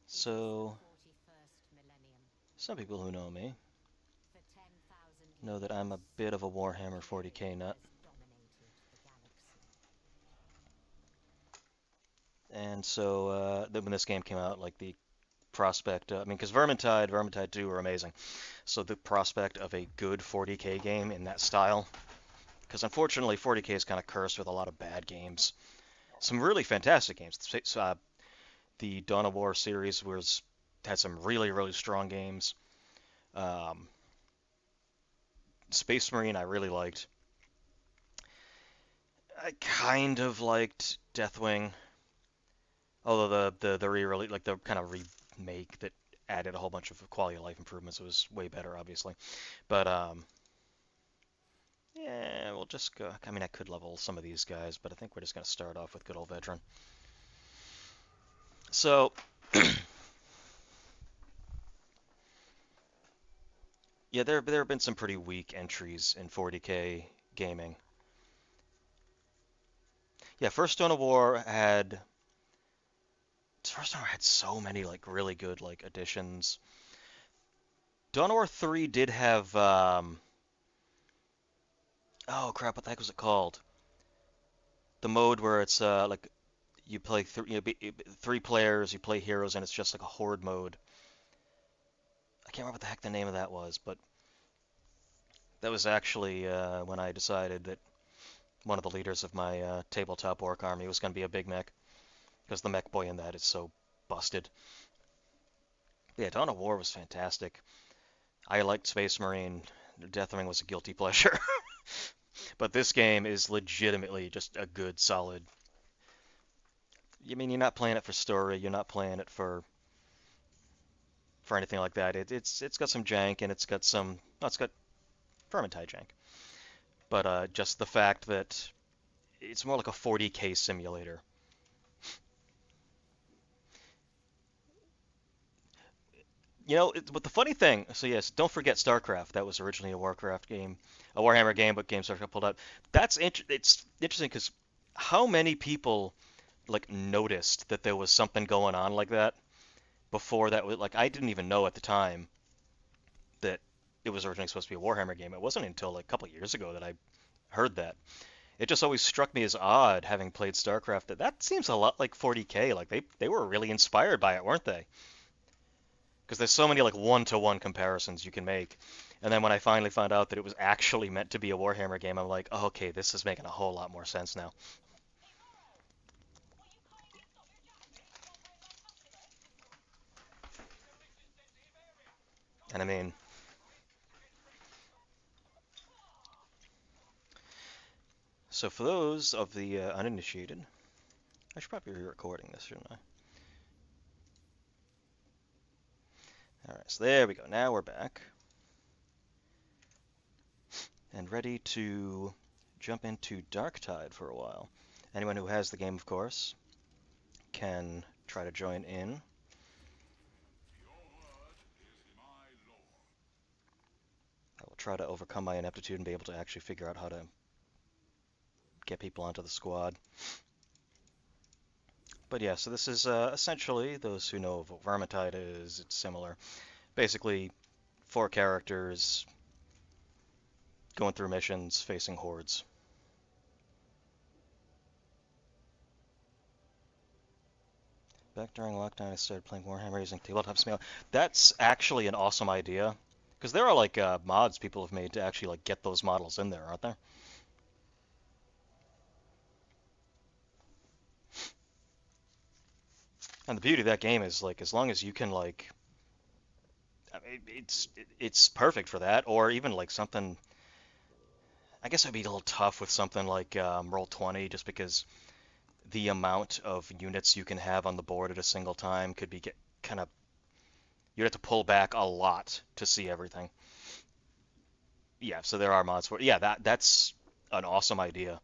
So, some people who know me know that I'm a bit of a Warhammer 40K nut. And so, when this game came out, like the prospect, I mean, because Vermintide 2 were amazing. So the prospect of a good 40K game in that style, because unfortunately 40K is kind of cursed with a lot of bad games. Some really fantastic games. The Dawn of War series had some really, really strong games. Um, Space Marine I really liked. I kind of liked Deathwing, although the re-release, like the kind of remake that added a whole bunch of quality of life improvements was way better, obviously. But yeah, we'll just go. I mean, I could level some of these guys, but I think we're just gonna start off with good old veteran. So yeah, there have been some pretty weak entries in 40K gaming. Yeah, First Dawn of War had so many like really good like additions. Dawn of War 3 did have oh crap, what the heck was it called? The mode where it's like you play three players, you play heroes, and it's just like a horde mode. I can't remember what the heck the name of that was, but that was actually when I decided that one of the leaders of my tabletop orc army was going to be a big mech, because the mech boy in that is so busted. But yeah, Dawn of War was fantastic. I liked Space Marine. Deathwing was a guilty pleasure. But this game is legitimately just a good, solid. I mean, you're not playing it for story. You're not playing it for anything like that. It's got some jank and it's got some. No, it's got Vermintide jank. But just the fact that it's more like a 40K simulator. But the funny thing, so yes, don't forget StarCraft. That was originally a Warcraft game, a Warhammer game, but Game Starcraft pulled out. It's interesting because how many people like noticed that there was something going on like that before that was like I didn't even know at the time that it was originally supposed to be a Warhammer game. It wasn't until like a couple of years ago that I heard that. It just always struck me as odd, having played StarCraft, that seems a lot like 40K. Like they were really inspired by it, weren't they? Because there's so many like one-to-one comparisons you can make. And then when I finally found out that it was actually meant to be a Warhammer game, I'm like, oh, okay, this is making a whole lot more sense now. And I mean, so for those of the uninitiated, I should probably be recording this, shouldn't I? All right, so there we go. Now we're back and ready to jump into Darktide for a while. Anyone who has the game, of course, can try to join in. I will try to overcome my ineptitude and be able to actually figure out how to get people onto the squad. But yeah, so this is essentially, those who know what Vermintide is, it's similar. Basically, four characters going through missions, facing hordes. Back during lockdown, I started playing Warhammer using tabletop smell. That's actually an awesome idea, because there are like mods people have made to actually like get those models in there, aren't there? And the beauty of that game is like as long as you can like, I mean, it's perfect for that, or even like something. I guess it'd be a little tough with something like Roll20, just because the amount of units you can have on the board at a single time could be get kind of you'd have to pull back a lot to see everything. Yeah, so there are mods for it. Yeah, that's an awesome idea.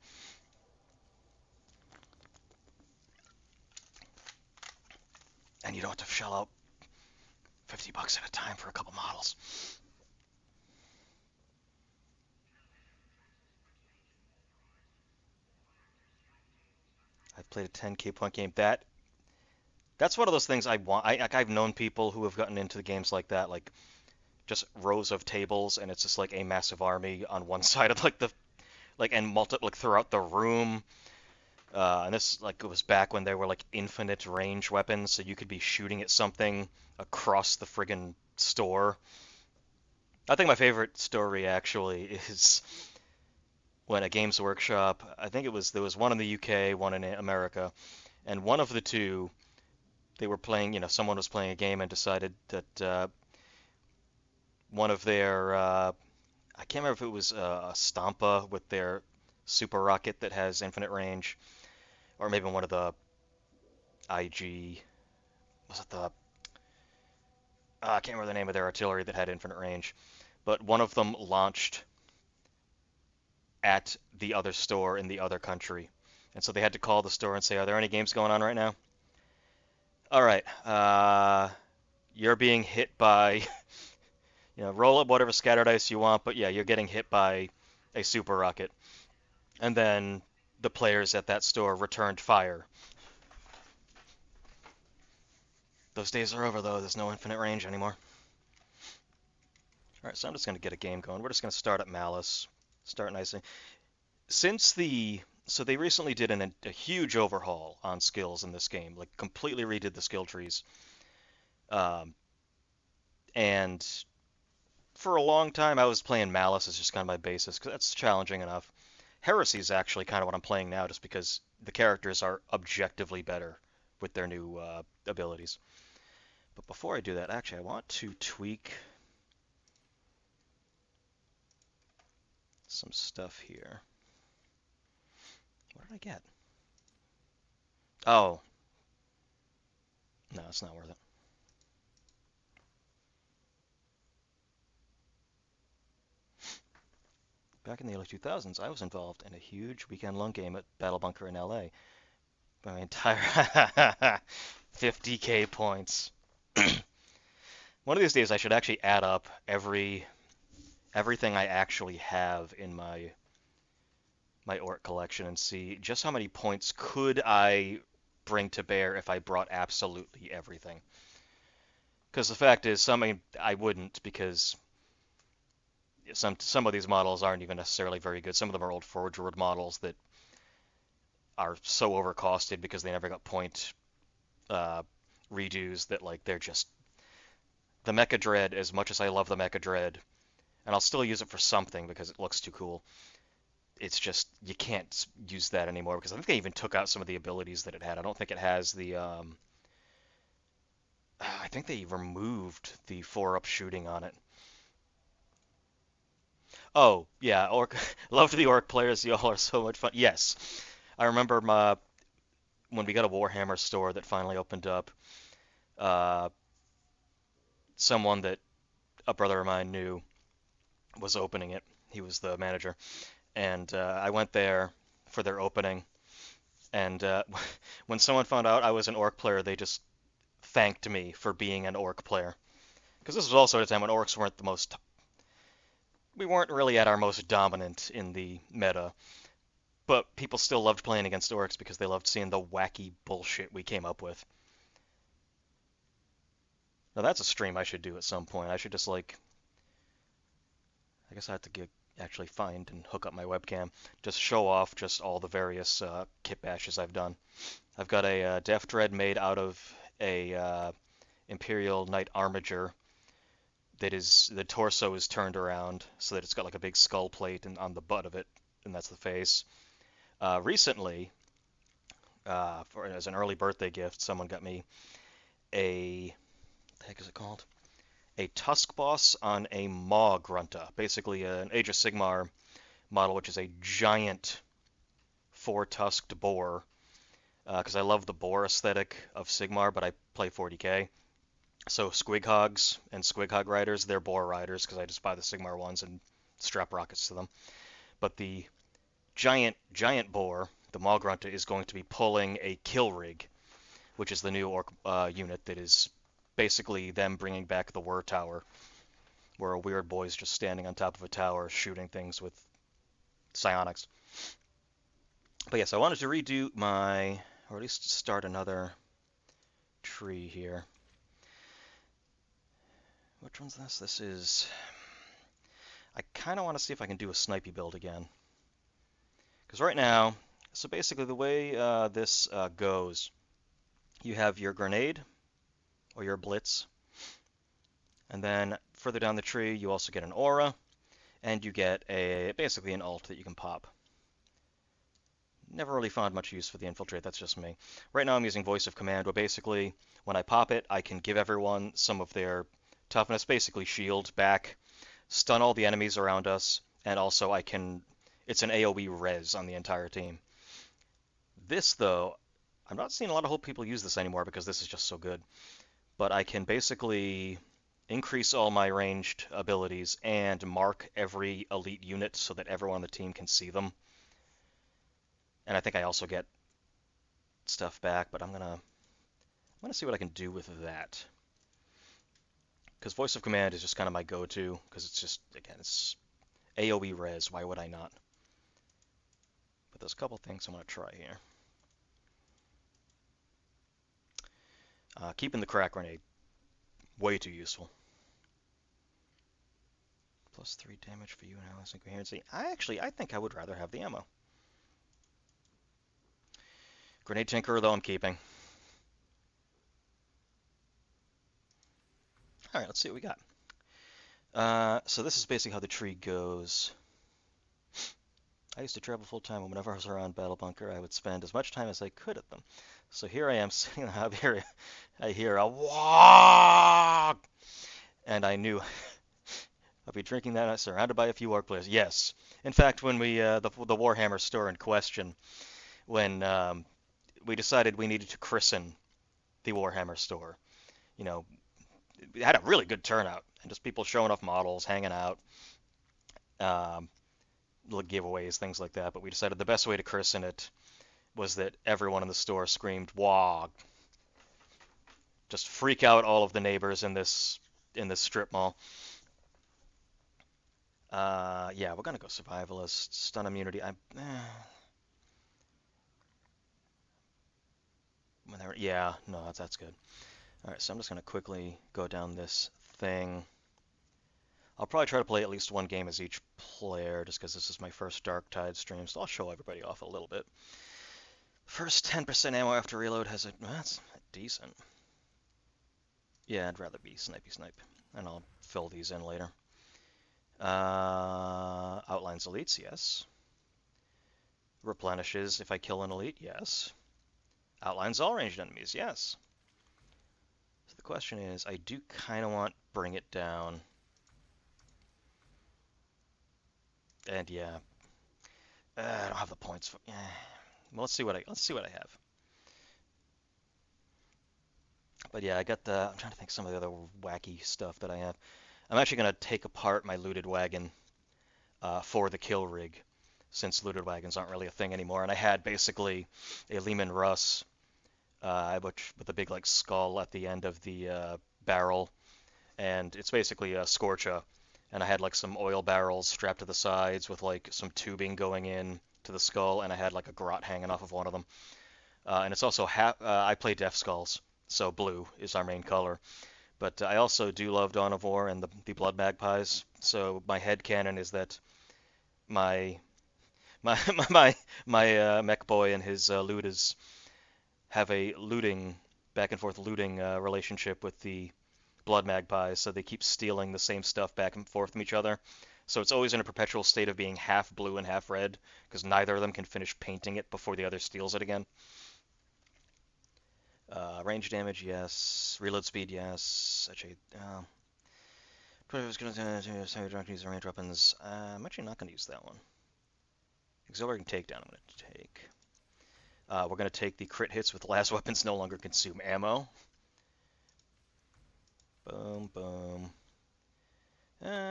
And you don't have to shell out $50 at a time for a couple models. I've played a 10K point game. That's one of those things I want. I've known people who have gotten into the games like that, like just rows of tables, and it's just like a massive army on one side of like the and like throughout the room. And this like it was back when there were like infinite range weapons, so you could be shooting at something across the friggin' store. I think my favorite story actually is when a Games Workshop, I think there was one in the UK, one in America, and one of the two they were playing, someone was playing a game and decided that one of their, I can't remember if it was a Stampa with their super rocket that has infinite range, or maybe one of the IG, was it the, I can't remember the name of their artillery that had infinite range, but one of them launched at the other store in the other country. And so they had to call the store and say, "Are there any games going on right now?" All right, you're being hit by, roll up whatever scattered dice you want, but yeah, you're getting hit by a super rocket. And then the players at that store returned fire. Those days are over, though. There's no infinite range anymore. All right, so I'm just going to get a game going. We're just going to start at Malice. Start nicely. So they recently did a huge overhaul on skills in this game, like completely redid the skill trees. Um, and for a long time, I was playing Malice as just kind of my basis, because that's challenging enough. Heresy is actually kind of what I'm playing now, just because the characters are objectively better with their new abilities. But before I do that, actually, I want to tweak some stuff here. What did I get? Oh, no, it's not worth it. Back in the early 2000s, I was involved in a huge weekend long game at Battle Bunker in LA. My entire 50K points. One of these days, I should actually add up everything I actually have in my orc collection and see just how many points could I bring to bear if I brought absolutely everything. Because the fact is, I wouldn't, because some of these models aren't even necessarily very good. Some of them are old Forge World models that are so overcosted because they never got point uh, redos that like they're just the Mecha Dread. As much as I love the Mecha Dread, and I'll still use it for something because it looks too cool, it's just you can't use that anymore because I think they even took out some of the abilities that it had. I don't think it has the I think they removed the 4-up shooting on it. Oh, yeah, Orc. Love the Orc players. Y'all are so much fun. Yes, I remember when we got a Warhammer store that finally opened up. Uh, Someone that a brother of mine knew was opening it. He was the manager, and I went there for their opening. And when someone found out I was an Orc player, they just thanked me for being an Orc player. Because this was also at a time when Orcs weren't we weren't really at our most dominant in the meta. But people still loved playing against Orcs because they loved seeing the wacky bullshit we came up with. Now that's a stream I should do at some point. I should just like, I guess I have to actually find and hook up my webcam. Just show off just all the various kit bashes I've done. I've got a Death Dread made out of a Imperial Knight Armiger that is, the torso is turned around so that it's got like a big skull plate on the butt of it, and that's the face. Recently, as an early birthday gift, someone got me what the heck is it called? A Tusk Boss on a Maw Grunta, basically an Age of Sigmar model, which is a giant four-tusked boar. Because I love the boar aesthetic of Sigmar, but I play 40K. So Squighogs and Squighog riders, they're boar riders because I just buy the Sigmar ones and strap rockets to them. But the giant boar, the Maw Grunta, is going to be pulling a kill rig, which is the new orc unit that is basically them bringing back the Whir Tower, where a weird boy is just standing on top of a tower shooting things with psionics. But yes, I wanted to redo or at least start another tree here. Which one's this? This is... I kind of want to see if I can do a snipey build again. Because right now, so basically the way this goes, you have your grenade, or your blitz, and then further down the tree you also get an aura, and you get basically an ult that you can pop. Never really found much use for the infiltrate, that's just me. Right now I'm using voice of command, where basically when I pop it, I can give everyone some of their toughness, basically shield back, stun all the enemies around us, and also it's an AoE res on the entire team. This though, I'm not seeing a lot of people use this anymore because this is just so good. But I can basically increase all my ranged abilities and mark every elite unit so that everyone on the team can see them. And I think I also get stuff back, but I'm gonna see what I can do with that. Because voice of command is just kind of my go-to, because it's just, again, it's AoE res, why would I not? But there's a couple things I'm gonna try here. Keeping the crack grenade, way too useful. Plus 3 damage for you and allies and coherency. I think I would rather have the ammo. Grenade Tinkerer, though, I'm keeping. Alright, let's see what we got. So this is basically how the tree goes. I used to travel full time, and whenever I was around Battle Bunker, I would spend as much time as I could at them. So here I am sitting in the hub area. I hear a wah, and I knew I'd be drinking that surrounded by a few orc players. Yes. In fact, when the Warhammer store in question, when we decided we needed to christen the Warhammer store, you know, it had a really good turnout, and just people showing off models, hanging out, little giveaways, things like that. But we decided the best way to christen it was that everyone in the store screamed "Wog!" Just freak out all of the neighbors in this strip mall. Yeah, we're gonna go survivalist, stun immunity. Yeah, no, that's good. All right, so I'm just gonna quickly go down this thing. I'll probably try to play at least one game as each player, just because this is my first Darktide stream, so I'll show everybody off a little bit. First 10% ammo after reload has that's decent. Yeah, I'd rather be snipey snipe, and I'll fill these in later. Outlines elites, yes. Replenishes if I kill an elite, yes. Outlines all ranged enemies, yes. So the question is, I do kind of want bring it down. And yeah, I don't have the points for. Well, let's see what I have. But yeah, I got the. I'm trying to think some of the other wacky stuff that I have. I'm actually gonna take apart my looted wagon for the kill rig, since looted wagons aren't really a thing anymore. And I had basically a Lehman Russ, with a big like skull at the end of the barrel, and it's basically a Scorcha. And I had like some oil barrels strapped to the sides with like some tubing going in to the skull, and I had like a grot hanging off of one of them. And it's also I play Death Skulls, so blue is our main color. But I also do love Dawn of War and the Blood Magpies. So my headcanon is that my my my mech boy and his looters have a back and forth looting relationship with the Blood Magpies, so they keep stealing the same stuff back and forth from each other. So it's always in a perpetual state of being half blue and half red, because neither of them can finish painting it before the other steals it again. Range damage, yes. Reload speed, yes. Actually, going to use range weapons. I'm actually not going to use that one. Exhilarating takedown I'm going to take. We're going to take the crit hits with last weapons no longer consume ammo. Boom, boom.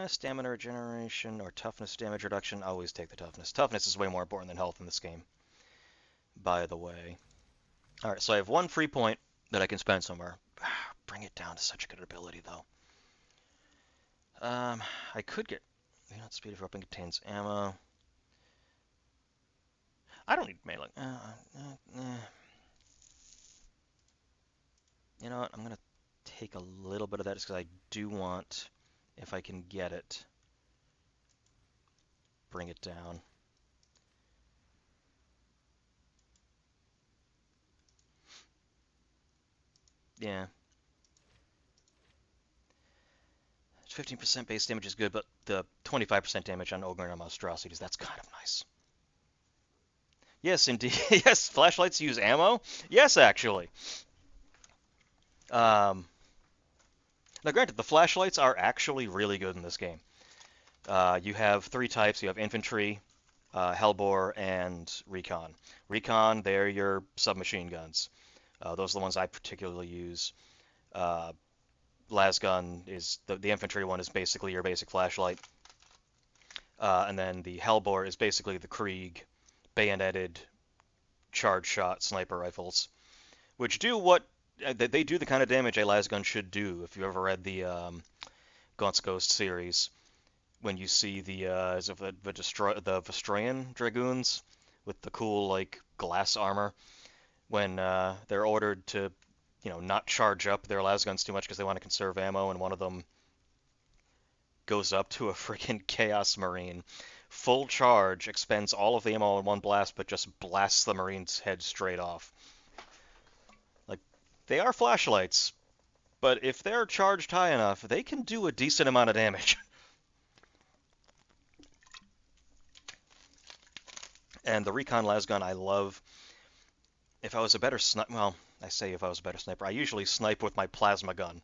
Stamina regeneration or toughness damage reduction. I always take the toughness. Toughness is way more important than health in this game, by the way. Alright, so I have one free point that I can spend somewhere. Bring it down to such a good ability, though. I could get... speed of weapon contains ammo. I don't need melee. You know what? I'm gonna take a little bit of that just because I do want, if I can get it, bring it down. Yeah, 15% base damage is good, but the 25% damage on Ogre and Monstrosities, that's kind of nice. Yes, indeed. Yes, flashlights use ammo? Yes, actually. Um, Now, granted, the flashlights are actually really good in this game. You have three types. You have infantry, Hellbore, and recon. Recon, they're your submachine guns. Those are the ones I particularly use. Uh, Lasgun is the infantry one is basically your basic flashlight. And then the Hellbore is basically the Krieg bayoneted charge shot sniper rifles, which do what they do the kind of damage a lasgun should do. If you ever read the Gaunt's Ghost series, when you see the is it the Vestroyan dragoons with the cool like glass armor, when they're ordered to not charge up their lasguns too much because they want to conserve ammo, and one of them goes up to a freaking Chaos Marine. Full charge, expends all of the ammo in one blast, but just blasts the Marine's head straight off. Like, they are flashlights, but if they're charged high enough, they can do a decent amount of damage. And the Recon Lasgun I love. If I was a better sniper, well, I say if I was a better sniper, I usually snipe with my plasma gun.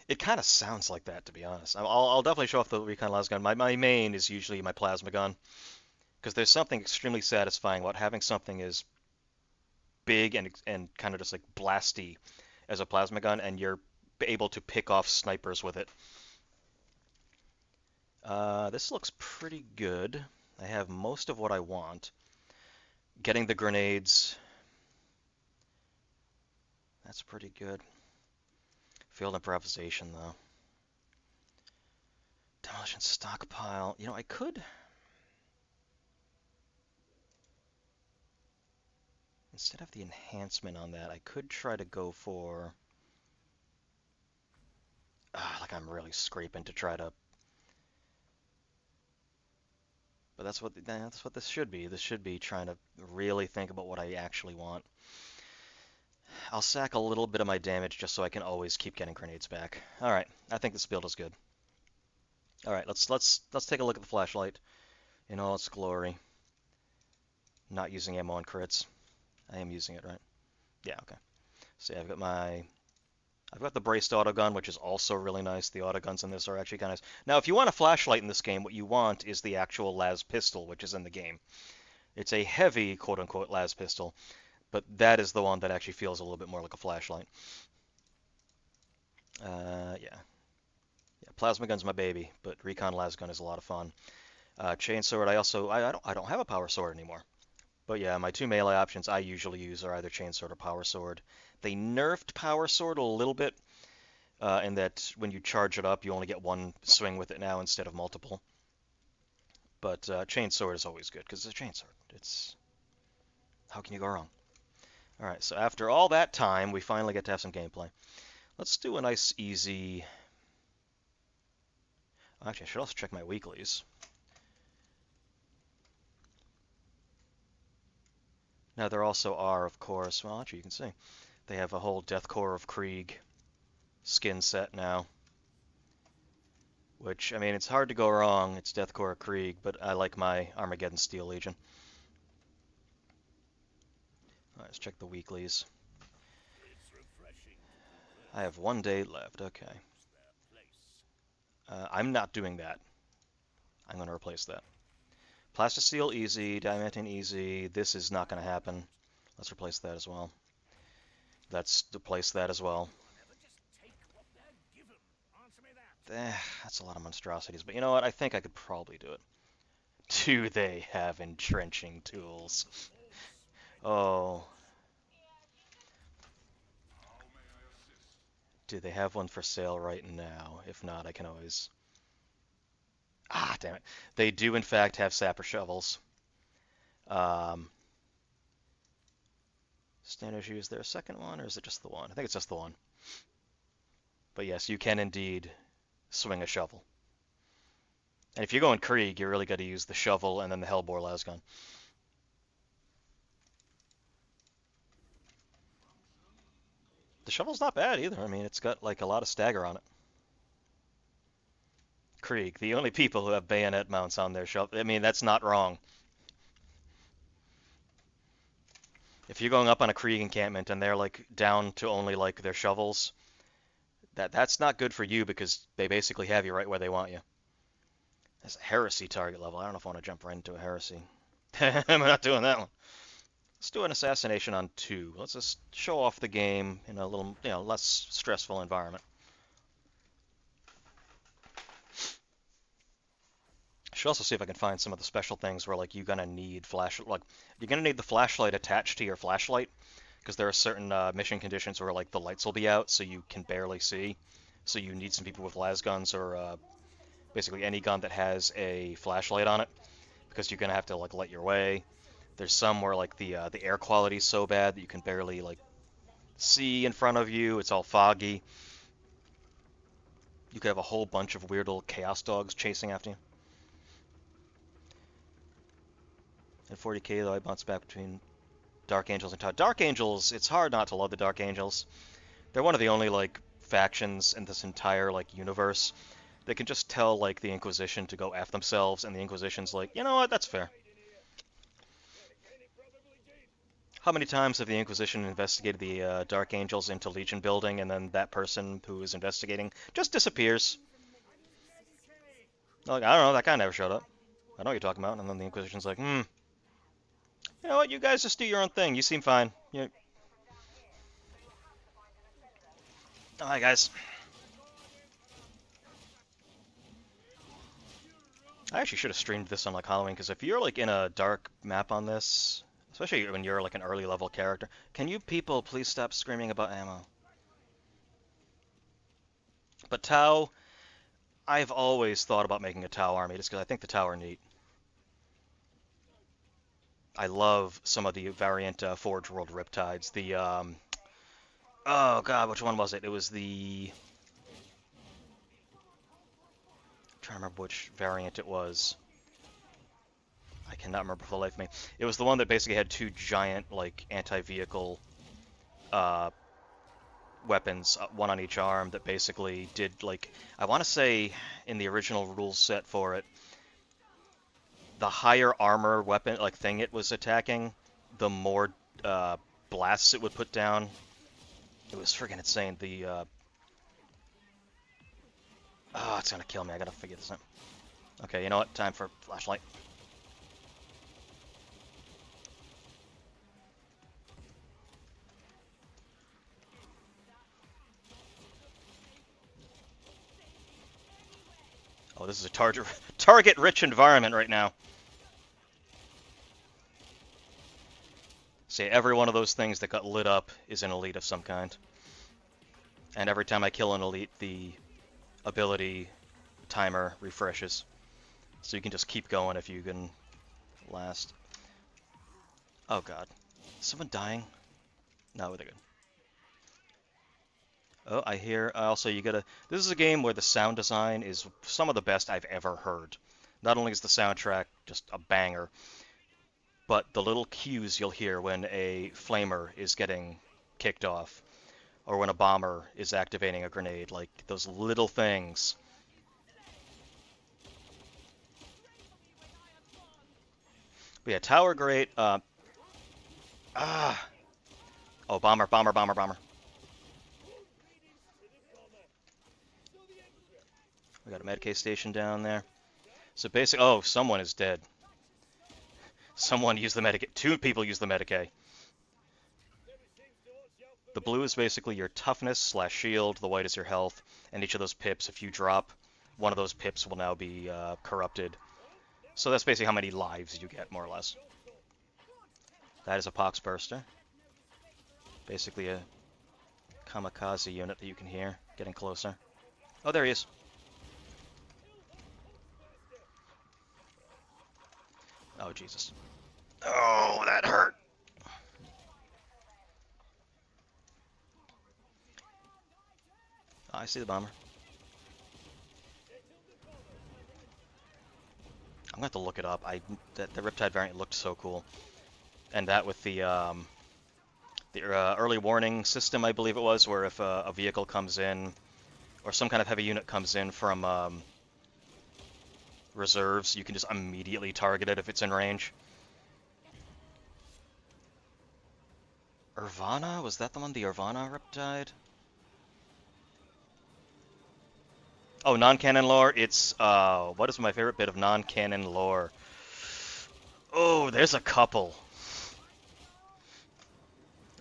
It kind of sounds like that, to be honest. I'll definitely show off the Recon Lasgun. My main is usually my plasma gun, because there's something extremely satisfying about having something as big and kind of just like blasty as a plasma gun, and you're able to pick off snipers with it. This looks pretty good. I have most of what I want. Getting the grenades, that's pretty good. Field improvisation, though. Demolition stockpile. I could, instead of the enhancement on that, I could try to go for, like I'm really scraping to try to, but that's what this should be. This should be trying to really think about what I actually want. I'll sack a little bit of my damage just so I can always keep getting grenades back. All right, I think this build is good. All right, let's take a look at the flashlight in all its glory. Not using ammo on crits. I am using it, right? Yeah, okay. So yeah, I've got the braced autogun, which is also really nice. The autoguns in this are actually kind of nice. Now, if you want a flashlight in this game, what you want is the actual las pistol, which is in the game. It's a heavy, quote-unquote, las pistol, but that is the one that actually feels a little bit more like a flashlight. Yeah. Yeah, plasma gun's my baby, but recon lasgun is a lot of fun. Chainsword, I don't have a power sword anymore. But yeah, my two melee options I usually use are either chainsword or power sword. They nerfed power sword a little bit, in that when you charge it up, you only get one swing with it now instead of multiple. But chainsword is always good because it's a chainsword. It's How can you go wrong? All right, so after all that time, we finally get to have some gameplay. Let's do a nice, easy. Actually, I should also check my weeklies. Now, there also are, of course, well, actually, you can see, they have a whole Deathcore of Krieg skin set now. Which, I mean, it's hard to go wrong. It's Deathcore of Krieg, but I like my Armageddon Steel Legion. All right, let's check the weeklies. I have 1 day left, okay. I'm not doing that. I'm going to replace that. Plastisteel, easy. Diamantine, easy. This is not going to happen. Let's replace that as well. Let's replace that as well. That's a lot of monstrosities, but you know what? I think I could probably do it. Do they have entrenching tools? Oh. Do they have one for sale right now? If not, I can always... Ah, damn it. They do, in fact, have sapper shovels. Um, Standard issue, is there a second one, or is it just the one? I think it's just the one. But yes, you can indeed swing a shovel. And if you're going Krieg, you really got to use the shovel and then the Hellbore Lasgun. The shovel's not bad either. I mean, it's got like a lot of stagger on it. Krieg, the only people who have bayonet mounts on their shovel. I mean, that's not wrong. If you're going up on a Krieg encampment and they're like down to only like their shovels, that's not good for you because they basically have you right where they want you. That's a heresy target level. I don't know if I want to jump right into a heresy. I'm not doing that one. Let's do an assassination on 2. Let's just show off the game in a little, less stressful environment. Should also see if I can find some of the special things where like you're gonna need you're gonna need the flashlight attached to your flashlight because there are certain mission conditions where like the lights will be out so you can barely see. So you need some people with las guns or basically any gun that has a flashlight on it because you're gonna have to like light your way. There's some where like the air quality is so bad that you can barely like see in front of you. It's all foggy. You could have a whole bunch of weird little chaos dogs chasing after you. In 40K, though, I bounce back between Dark Angels and Tau. Dark Angels, it's hard not to love the Dark Angels. They're one of the only like factions in this entire like universe that can just tell like the Inquisition to go F themselves, and the Inquisition's like, you know what, that's fair. How many times have the Inquisition investigated the Dark Angels into Legion building, and then that person who is investigating just disappears? Like, I don't know, that guy never showed up. I know what you're talking about. And then the Inquisition's like, you know what, you guys just do your own thing. You seem fine. Hi, guys. I actually should have streamed this on like Halloween, because if you're like in a dark map on this, especially when you're like an early level character, can you people please stop screaming about ammo? But Tau, I've always thought about making a Tau army just because I think the Tau are neat. I love some of the variant Forge World Riptides. Oh god, which one was it? It was I'm trying to remember which variant it was. I cannot remember for the life of me. It was the one that basically had 2 giant like anti-vehicle weapons, one on each arm, that basically did like, I want to say in the original rules set for it, the higher armor weapon like thing it was attacking, the more blasts it would put down. It was friggin' insane. Oh, it's gonna kill me. I gotta figure this out. Okay, you know what? Time for flashlight. Oh, this is a target-rich environment right now. See, every one of those things that got lit up is an elite of some kind. And every time I kill an elite, the ability timer refreshes. So you can just keep going if you can last. Oh god. Is someone dying? No, they're good. Oh, I hear. Also, you gotta. This is a game where the sound design is some of the best I've ever heard. Not only is the soundtrack just a banger, but the little cues you'll hear when a flamer is getting kicked off, or when a bomber is activating a grenade, like those little things. But yeah, tower great. Oh, bomber, bomber, bomber, bomber. We got a Medicaid station down there. So basically, oh, someone is dead. Someone used the Medicaid. 2 people used the Medicaid. The blue is basically your toughness / shield. The white is your health. And each of those pips, if you drop, one of those pips will now be corrupted. So that's basically how many lives you get, more or less. That is a Pox Burster. Basically a kamikaze unit that you can hear getting closer. Oh, there he is. Oh, Jesus. Oh, that hurt. I see the bomber. I'm gonna have to look it up. The Riptide variant looked so cool, and that with the early warning system, I believe it was, where if a vehicle comes in or some kind of heavy unit comes in from reserves, you can just immediately target it if it's in range. Irvana? Was that the one? The Irvana Riptide? Oh, non-canon lore. It's what is my favorite bit of non-canon lore? Oh, there's a couple.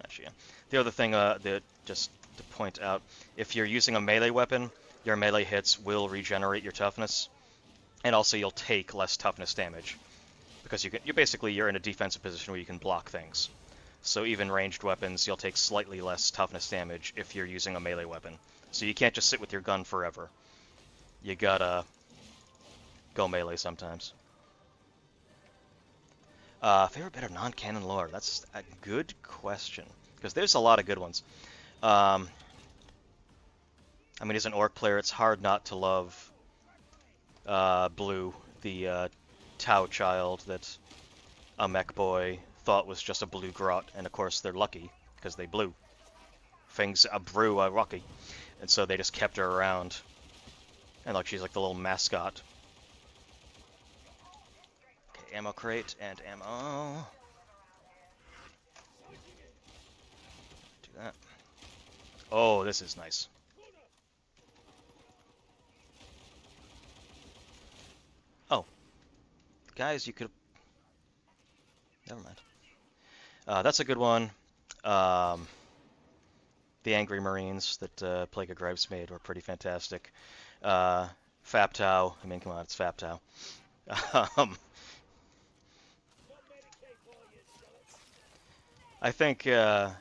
Actually, yeah. The other thing that just to point out, if you're using a melee weapon, your melee hits will regenerate your toughness, and also you'll take less toughness damage because you're in a defensive position where you can block things. So even ranged weapons, you'll take slightly less toughness damage if you're using a melee weapon. So you can't just sit with your gun forever. You gotta go melee sometimes. Favorite bit of non-canon lore? That's a good question, because there's a lot of good ones. I mean, as an orc player, it's hard not to love Blue, the Tau child that a mech boy thought was just a blue grot, and of course they're lucky because they blew. Things brew are rocky, and so they just kept her around, and like she's like the little mascot. Okay, ammo crate and ammo. Do that. Oh, this is nice. Oh, guys, you could. Never mind. That's a good one. The Angry Marines that Plague of Gripes made were pretty fantastic. Faptau. I mean, come on, it's Faptau. I think the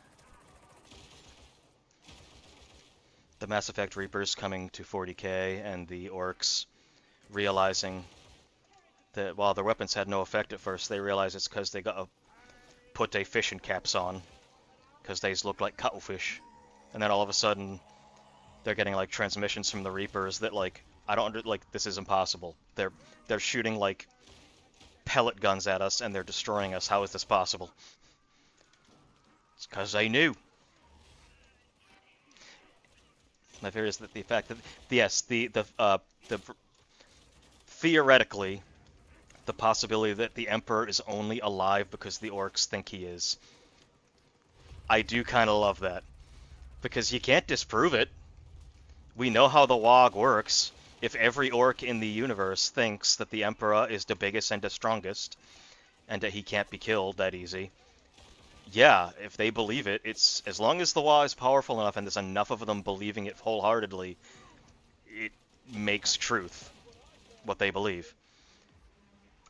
Mass Effect Reapers coming to 40K and the Orcs realizing that while their weapons had no effect at first, they realized it's because they got put a fishing caps on because they look like cuttlefish, and then all of a sudden they're getting like transmissions from the Reapers that like this is impossible. They're shooting like pellet guns at us and they're destroying us. How is this possible? It's because they knew. My fear is that the fact that yes, the theoretically the possibility that the Emperor is only alive because the orcs think he is. I do kind of love that because you can't disprove it. We know how the WoG works. If every orc in the universe thinks that the Emperor is the biggest and the strongest, and that he can't be killed that easy, yeah, if they believe it, it's as long as the WoG is powerful enough and there's enough of them believing it wholeheartedly, it makes truth what they believe.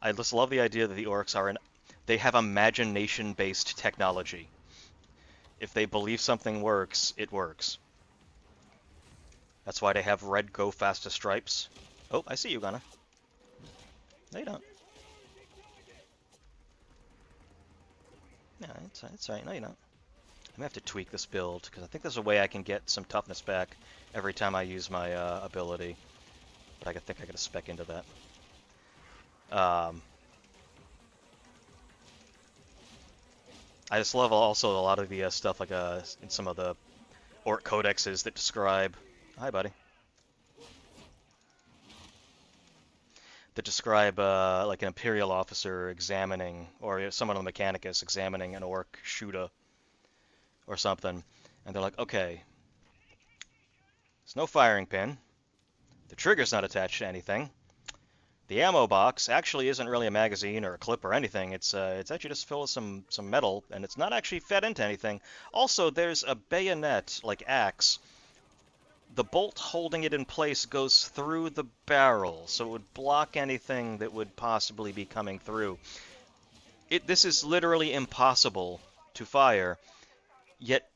I just love the idea that the orcs they have imagination-based technology. If they believe something works, it works. That's why they have red go fastest stripes. Oh, I see you, Gunner. No, you don't. Yeah, it's alright. No, you don't. I'm gonna have to tweak this build because I think there's a way I can get some toughness back every time I use my ability. But I think I gotta spec into that. I just love also a lot of the stuff like in some of the orc codexes that describe. Hi, buddy. That describe like an Imperial officer examining, or someone on the Mechanicus examining an orc shooter or something, and they're like, okay, there's no firing pin, the trigger's not attached to anything, the ammo box actually isn't really a magazine or a clip or anything. It's actually just filled with some metal, and it's not actually fed into anything. Also, there's a bayonet, like axe. The bolt holding it in place goes through the barrel, so it would block anything that would possibly be coming through. This is literally impossible to fire, yet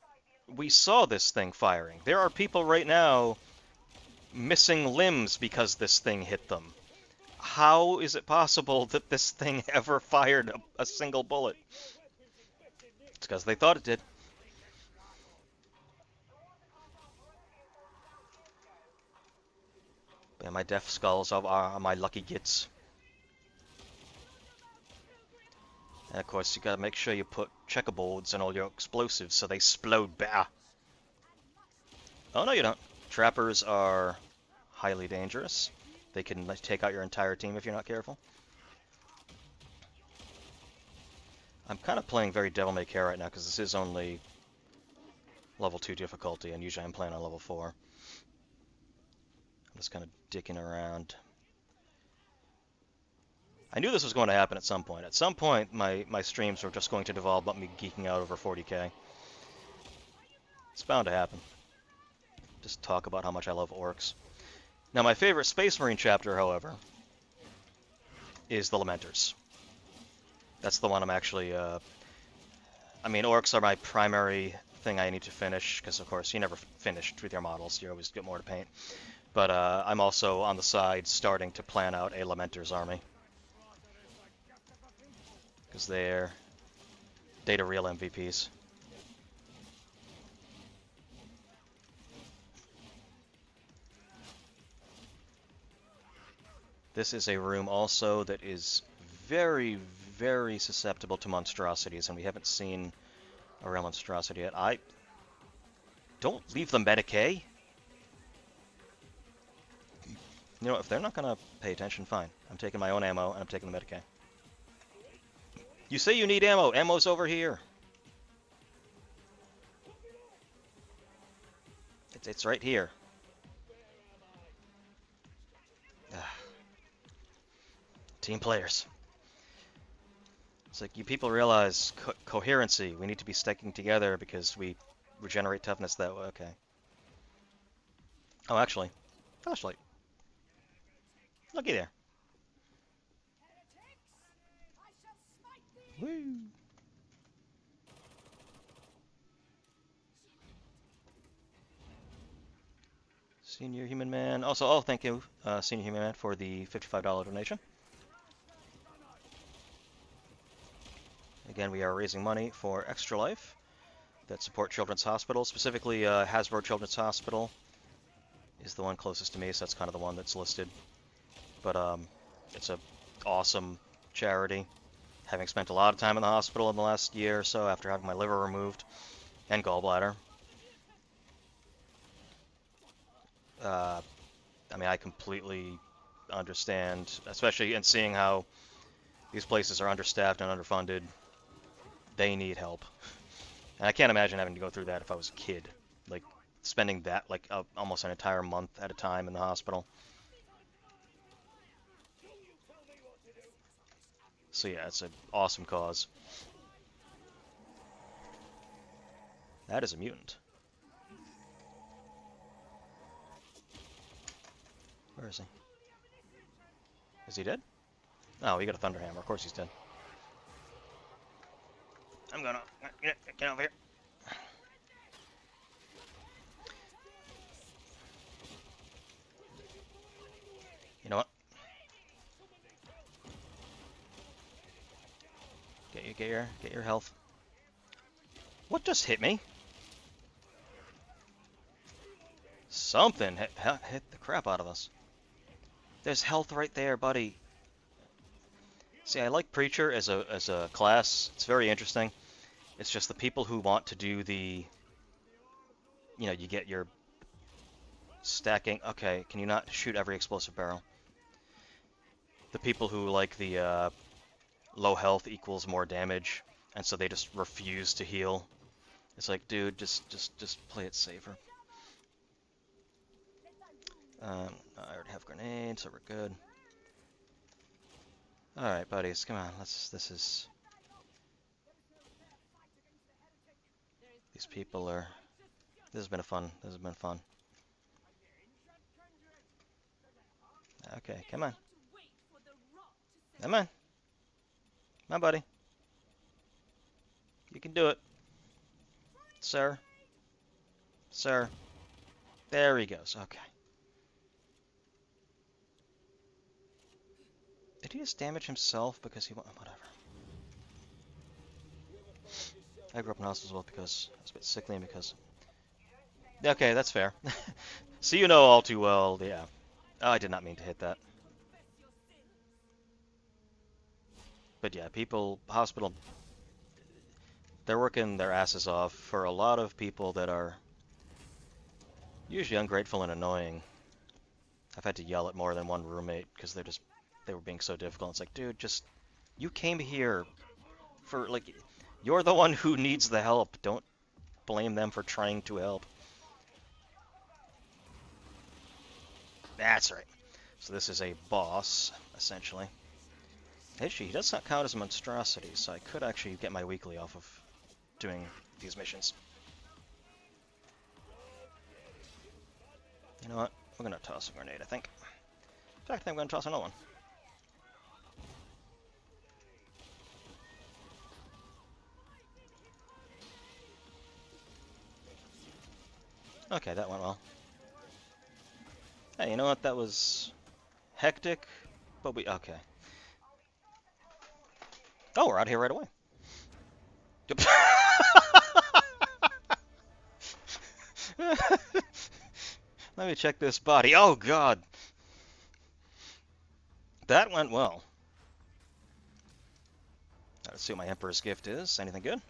we saw this thing firing. There are people right now missing limbs because this thing hit them. How is it possible that this thing ever fired a single bullet? It's because they thought it did. And my death skulls are my lucky gits. And of course, you gotta make sure you put checkerboards on all your explosives so they explode better. Oh, no, you don't. Trappers are highly dangerous. They can take out your entire team if you're not careful. I'm kind of playing very Devil May Cry right now because this is only level 2 difficulty, and usually I'm playing on level 4. I'm just kind of dicking around. I knew this was going to happen at some point. At some point, my streams were just going to devolve about me geeking out over 40K. It's bound to happen. Just talk about how much I love orcs. Now, my favorite Space Marine chapter, however, is the Lamenters. That's the one I'm actually... I mean, orcs are my primary thing I need to finish, because, of course, you never finished with your models. You always get more to paint. But I'm also, on the side, starting to plan out a Lamenters army. Because they're real MVPs. This is a room also that is very, very susceptible to monstrosities, and we haven't seen a real monstrosity yet. Don't leave the Medicae. You know, if they're not gonna pay attention, fine. I'm taking my own ammo, and I'm taking the Medicae. You say you need ammo. Ammo's over here. It's right here. Team players. It's like, you people realize coherency. We need to be sticking together because we regenerate toughness that way. Okay. Oh, actually, flashlight. Looky there. Woo. Senior Human Man. Also, oh, thank you, Senior Human Man, for the $55 donation. Again, we are raising money for Extra Life that support Children's Hospital. Specifically, Hasbro Children's Hospital is the one closest to me, so that's kind of the one that's listed. But it's a awesome charity. Having spent a lot of time in the hospital in the last year or so after having my liver removed and gallbladder. I mean, I completely understand, especially in seeing how these places are understaffed and underfunded. They need help. And I can't imagine having to go through that if I was a kid. Like, spending that, like, almost an entire month at a time in the hospital. So yeah, it's an awesome cause. That is a mutant. Where is he? Is he dead? Oh, he got a Thunderhammer. Of course he's dead. I'm gonna... Get over here. You know what? Get your health. What just hit me? Something hit the crap out of us. There's health right there, buddy. See, I like Preacher as a class. It's very interesting. It's just the people who want to do the, you know, you get your stacking. Okay, can you not shoot every explosive barrel? The people who like the low health equals more damage, and so they just refuse to heal. It's like, dude, just play it safer. I already have grenades, so we're good. Alright, buddies, come on, this is... These people are... This has been fun. Okay, come on. Come on. Come on, buddy. You can do it. Sir. Sir. There he goes, okay. Did he just damage himself because he... Whatever. I grew up in hospital because I was a bit sickly and because... Okay, that's fair. So you know all too well, yeah. Oh, I did not mean to hit that. But yeah, people, hospital, they're working their asses off for a lot of people that are usually ungrateful and annoying. I've had to yell at more than one roommate because they were being so difficult. It's like, dude, just, you came here for, like, you're the one who needs the help. Don't blame them for trying to help. That's right. So this is a boss, essentially. Actually, he does not count as a monstrosity, so I could actually get my weekly off of doing these missions. You know what? We're gonna toss a grenade, I think. In fact, I think I'm gonna toss another one. Okay, that went well. Hey, you know what? That was hectic, but we... Okay. Oh, we're out here right away. Let me check this body. Oh, God. That went well. Let's see what my Emperor's Gift is. Anything good?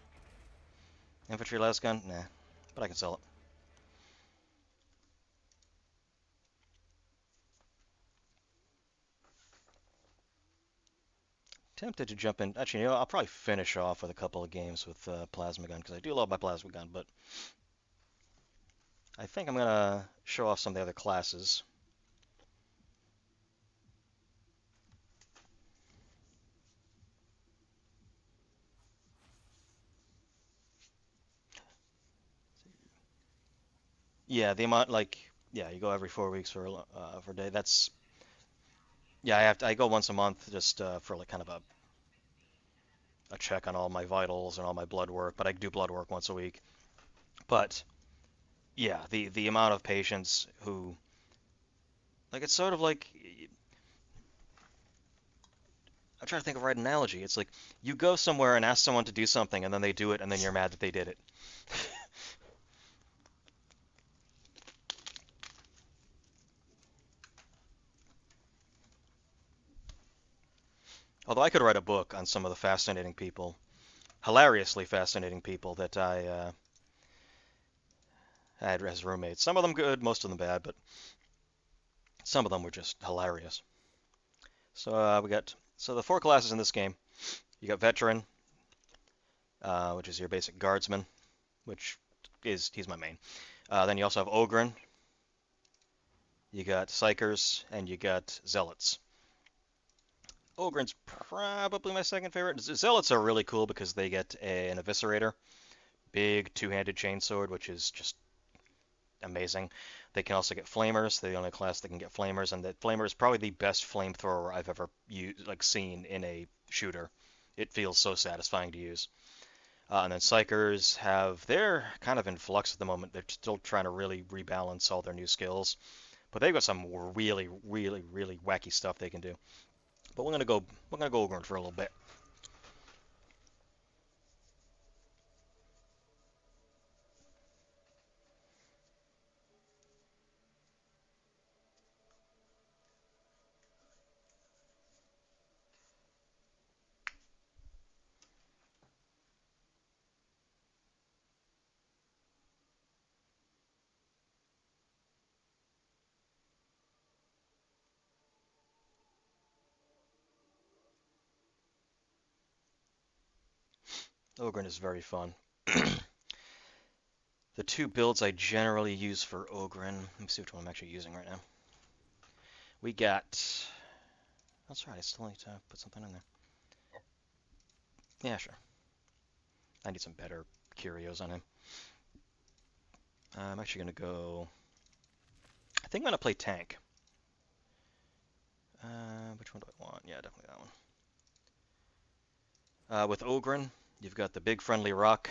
Infantry last gun? Nah. But I can sell it. Tempted to jump in. Actually, you know, I'll probably finish off with a couple of games with Plasma Gun, because I do love my Plasma Gun, but I think I'm going to show off some of the other classes. Yeah, the amount, like, yeah, you go every 4 weeks for a day. That's, yeah, I go once a month just for like kind of a check on all my vitals and all my blood work, but I do blood work once a week. But yeah, the amount of patients who, like, it's sort of like, I'm trying to think of the right analogy. It's like you go somewhere and ask someone to do something, and then they do it, and then you're mad that they did it. Although I could write a book on some of the fascinating people, hilariously fascinating people that I had as roommates. Some of them good, most of them bad, but some of them were just hilarious. So we got the four classes in this game. You got veteran, which is your basic guardsman, which he's my main. Then you also have Ogryn, you got Psychers, and you got Zealots. Ogryn's probably my second favorite. Zealots are really cool because they get an Eviscerator, big two-handed chainsword, which is just amazing. They can also get Flamers. They're the only class that can get Flamers, and the Flamer is probably the best flamethrower I've ever seen in a shooter. It feels so satisfying to use. And then Psychers they're kind of in flux at the moment. They're still trying to really rebalance all their new skills. But they've got some really, really, really wacky stuff they can do. But we're gonna go over it for a little bit. Ogryn is very fun. The two builds I generally use for Ogryn. Let me see which one I'm actually using right now. We got. That's right. I still need to put something in there. Yeah, sure. I need some better curios on him. I'm actually gonna go. I think I'm gonna play tank. Which one do I want? Yeah, definitely that one. With Ogryn, you've got the big friendly rock.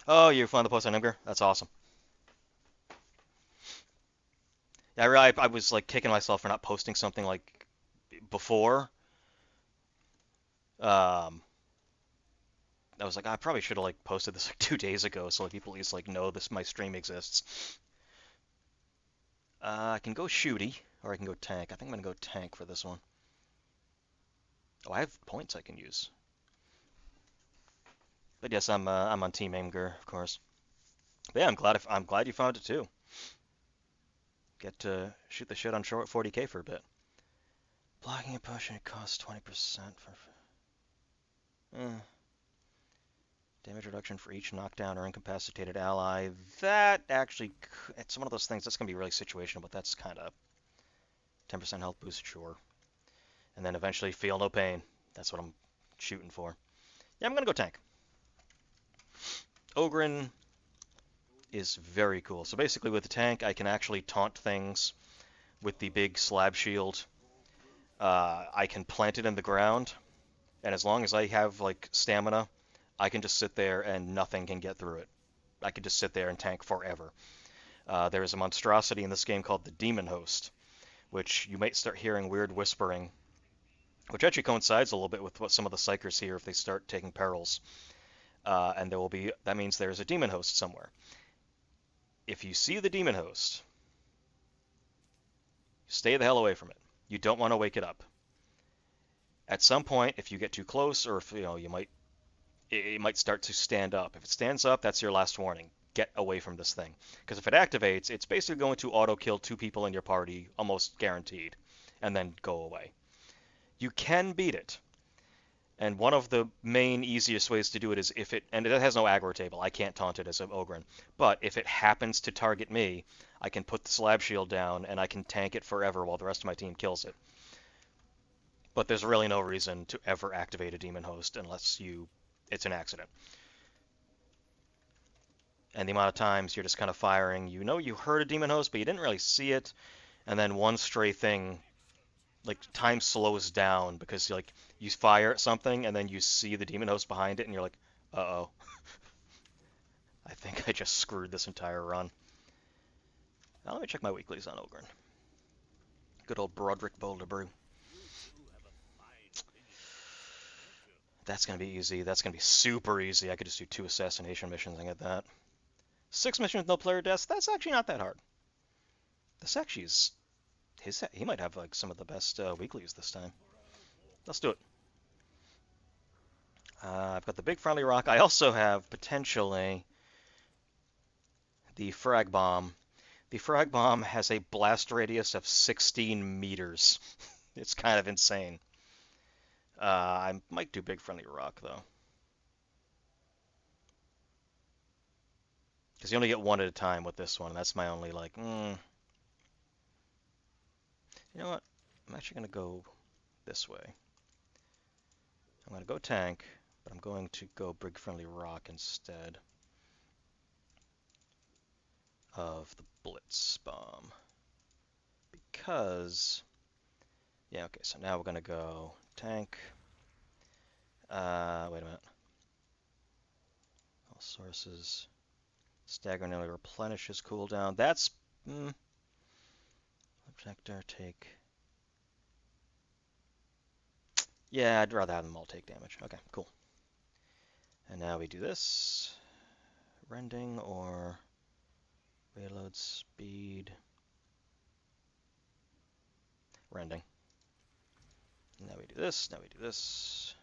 Oh, you found the post on Imgur? That's awesome. Yeah, I was like kicking myself for not posting something like before. Um, I was like, I probably should have like posted this like 2 days ago, so like people at least like know this my stream exists. I can go shooty, or I can go tank. I think I'm gonna go tank for this one. Oh, I have points I can use. But yes, I'm on Team Aimger, of course. But yeah, I'm glad you found it too. Get to shoot the shit on short 40K for a bit. Blocking and pushing, it costs 20% for. Damage reduction for each knockdown or incapacitated ally. That actually, it's one of those things that's going to be really situational, but that's kind of 10% health boost, sure. And then eventually feel no pain. That's what I'm shooting for. Yeah, I'm going to go tank. Ogryn is very cool. So basically with the tank, I can actually taunt things with the big slab shield. I can plant it in the ground, and as long as I have like stamina, I can just sit there and nothing can get through it. I could just sit there and tank forever. There is a monstrosity in this game called the Demon Host, which you might start hearing weird whispering, which actually coincides a little bit with what some of the psychers hear if they start taking perils. And that means there's a demon host somewhere. If you see the demon host, stay the hell away from it. You don't want to wake it up. At some point, if you get too close, or if it might start to stand up. If it stands up, that's your last warning. Get away from this thing. Because if it activates, it's basically going to auto kill 2 people in your party, almost guaranteed, and then go away. You can beat it. And one of the main easiest ways to do it is and it has no aggro table. I can't taunt it as an Ogryn. But if it happens to target me, I can put the slab shield down and I can tank it forever while the rest of my team kills it. But there's really no reason to ever activate a demon host unless it's an accident. And the amount of times you're just kind of firing, you heard a demon host, but you didn't really see it, and then one stray thing, like time slows down because like you fire at something and then you see the demon host behind it and you're like, uh-oh, I think I just screwed this entire run. Now let me check my weeklies on Ogryn. Good old Broderick Boulderbrew. That's gonna be easy. That's gonna be super easy. I could just do 2 assassination missions and get that. 6 missions, no player deaths. That's actually not that hard. This actually is he might have like some of the best weeklies this time. Let's do it. I've got the big friendly rock. I also have potentially the frag bomb. The frag bomb has a blast radius of 16 meters. It's kind of insane. I might do big friendly rock though, because you only get one at a time with this one. That's my only like. You know what? I'm actually gonna go this way. I'm gonna go tank, but I'm going to go big friendly rock instead of the blitz bomb. Because, yeah, okay, so now we're gonna go tank. Wait a minute. All sources. Stagger nearly replenishes cooldown. That's, Projector, take. Yeah, I'd rather have them all take damage. Okay, cool. And now we do this. Rending or reload speed. Rending. Now we do this. Now we do this.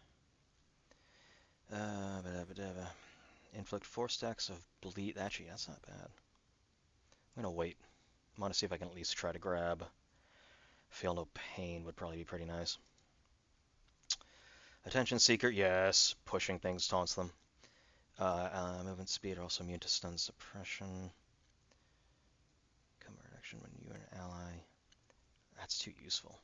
Inflict 4 stacks of bleed. Actually, that's not bad. I'm gonna wait. I want to see if I can at least try to grab. Feel no pain would probably be pretty nice. Attention seeker, yes. Pushing things taunts them. Movement speed, also immune to stun suppression. Combat action when you are an ally. That's too useful.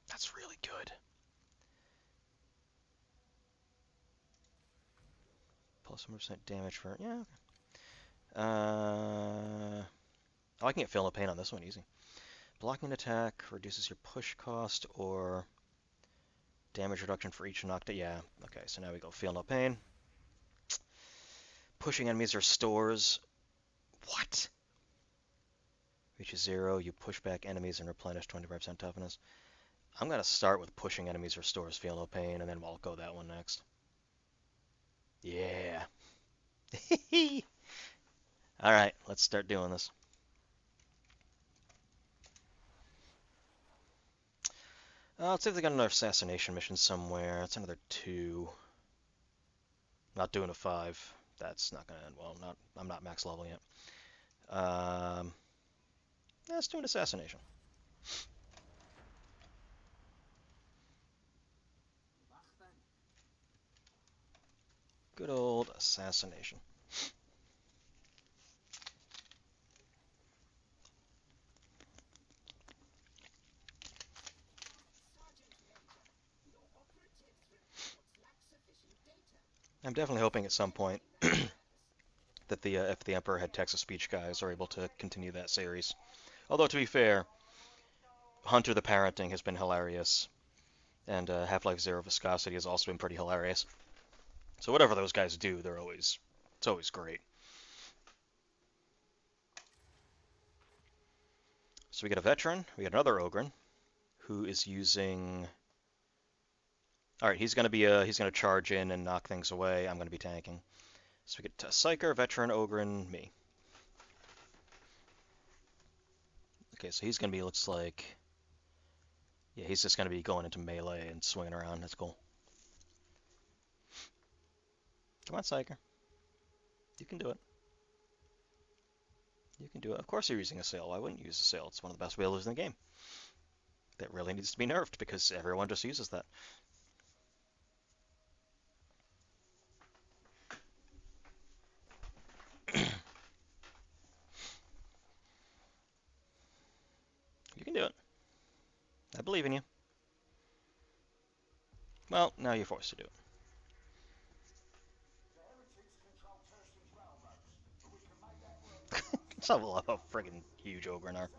That's really good. Plus 1% damage for, yeah. Oh, I can get feel no pain on this one, easy. Blocking attack reduces your push cost or damage reduction for each knockdown. Yeah, okay, so now we go feel no pain. Pushing enemies restores. What? Reaches 0, you push back enemies and replenish 25% toughness. I'm going to start with pushing enemies restores feel no pain, and then I'll go that one next. Yeah. All right, let's start doing this. Let's see if they got another assassination mission somewhere. That's another 2. Not doing a 5. That's not gonna end well. I'm not max level yet. Let's do an assassination. Good old assassination. I'm definitely hoping at some point that if the Emperor had text-to-speech guys are able to continue that series. Although to be fair, Hunter the Parenting has been hilarious, and Half-Life Zero Viscosity has also been pretty hilarious. So whatever those guys do, it's always great. So we got a veteran, we got another Ogryn, who is using. All right, he's gonna charge in and knock things away. I'm gonna be tanking. So we get a Psyker, veteran, Ogryn, me. Okay, so he's gonna be looks like. Yeah, he's just gonna be going into melee and swinging around. That's cool. Come on, Psyker. You can do it. You can do it. Of course you're using a sail. Why wouldn't you use a sail? It's one of the best wielders in the game. That really needs to be nerfed because everyone just uses that. You can do it. I believe in you. Well, now you're forced to do it. Let's have a friggin' huge Ogryn are.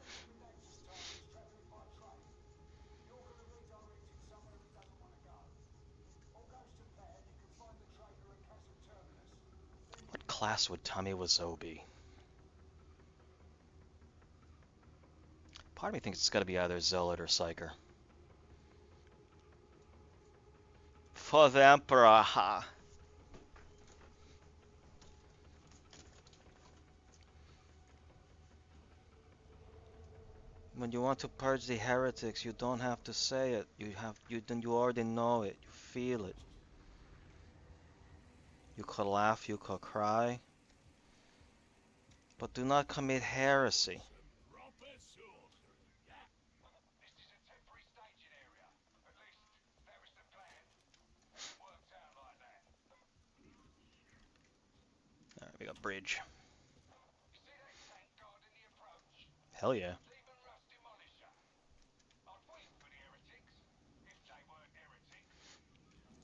What class would Tommy Wiseau be? Part of me thinks it's got to be either Zealot or Psyker. For the Emperor, ha! When you want to purge the heretics, you don't have to say it. You already know it. You feel it. You could laugh, you could cry, but do not commit heresy. Alright, we got bridge. Hell yeah.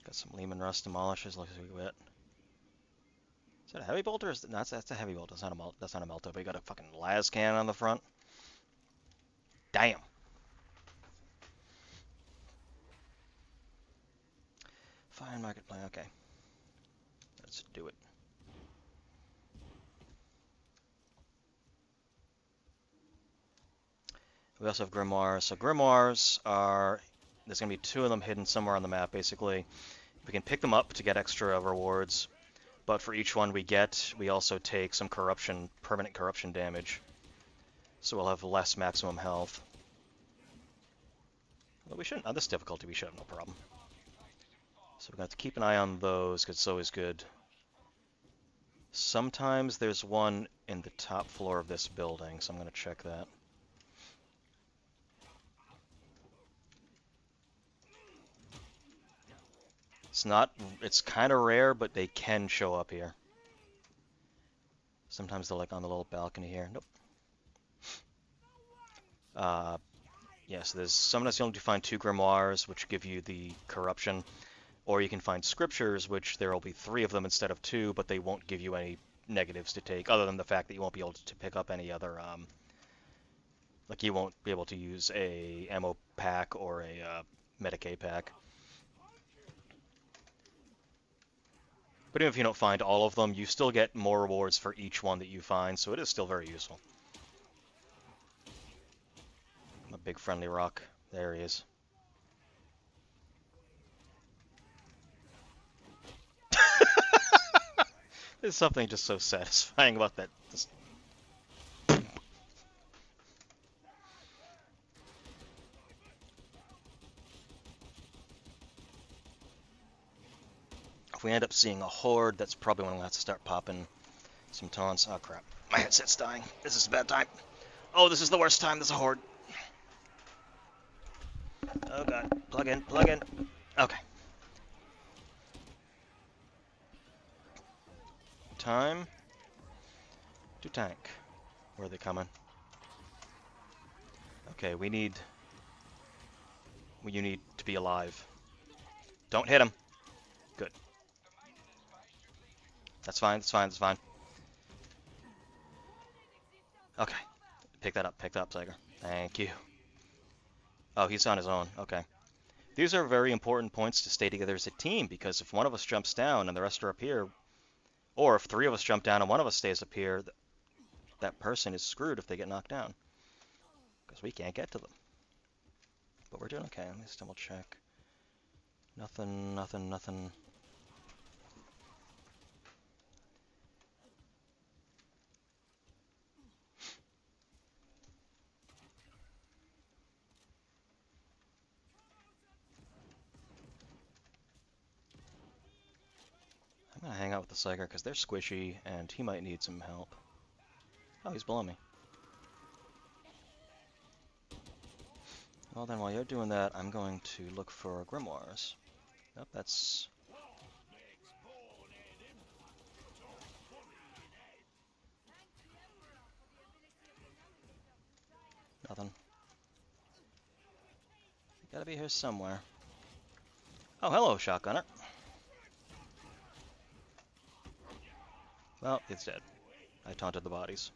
Got some Lehman Rust demolishers. Looks like we got. Is that a heavy bolt or is no, that's a heavy bolt. That's not a melta, but you got a fucking las cannon on the front. Damn. Fine market plan. Okay. Let's do it. We also have grimoires. So grimoires are there's gonna be 2 of them hidden somewhere on the map. Basically, we can pick them up to get extra rewards, but for each one we get, we also take some permanent corruption damage. So we'll have less maximum health. Well, we shouldn't, on this difficulty, we should have no problem. So we're going to have to keep an eye on those, because it's always good. Sometimes there's one in the top floor of this building, so I'm going to check that. It's kind of rare, but they can show up here. Sometimes they're like on the little balcony here. Nope. Yeah, so sometimes you'll only find 2 grimoires, which give you the corruption. Or you can find scriptures, which there will be 3 of them instead of 2, but they won't give you any negatives to take, other than the fact that you won't be able to pick up any other, like you won't be able to use a ammo pack or a Medicaid pack. But even if you don't find all of them, you still get more rewards for each one that you find, so it is still very useful. A big friendly rock. There he is. There's something just so satisfying about that. Just If we end up seeing a horde, that's probably when we'll have to start popping some taunts. Oh crap, my headset's dying. This is a bad time. Oh, this is the worst time. There's a horde. Oh god, plug in, plug in. Okay. Time to tank. Where are they coming? Okay, you need to be alive. Don't hit him. Good. That's fine, that's fine, that's fine. Okay. Pick that up, Tiger. Thank you. Oh, he's on his own. Okay. These are very important points to stay together as a team, because if one of us jumps down and the rest are up here, or if three of us jump down and one of us stays up here, that person is screwed if they get knocked down, because we can't get to them. But we're doing okay. Let me just double check. Nothing, nothing, nothing. I'm gonna hang out with the Psyker because they're squishy and he might need some help. Oh, he's below me. Well then, while you're doing that, I'm going to look for grimoires. Nope, that's... nothing. You gotta be here somewhere. Oh, hello, shotgunner. Well, it's dead. I taunted the bodies.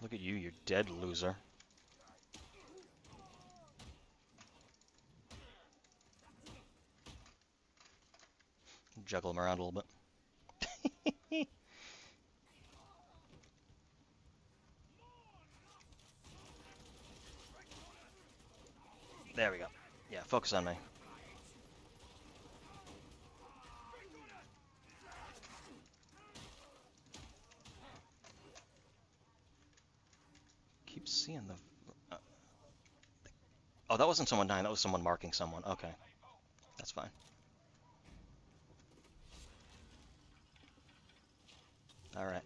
Look at you, you dead loser. Juggle them around a little bit. There we go. Yeah, focus on me. Keep seeing the... oh, that wasn't someone dying, that was someone marking someone. Okay. That's fine. Alright.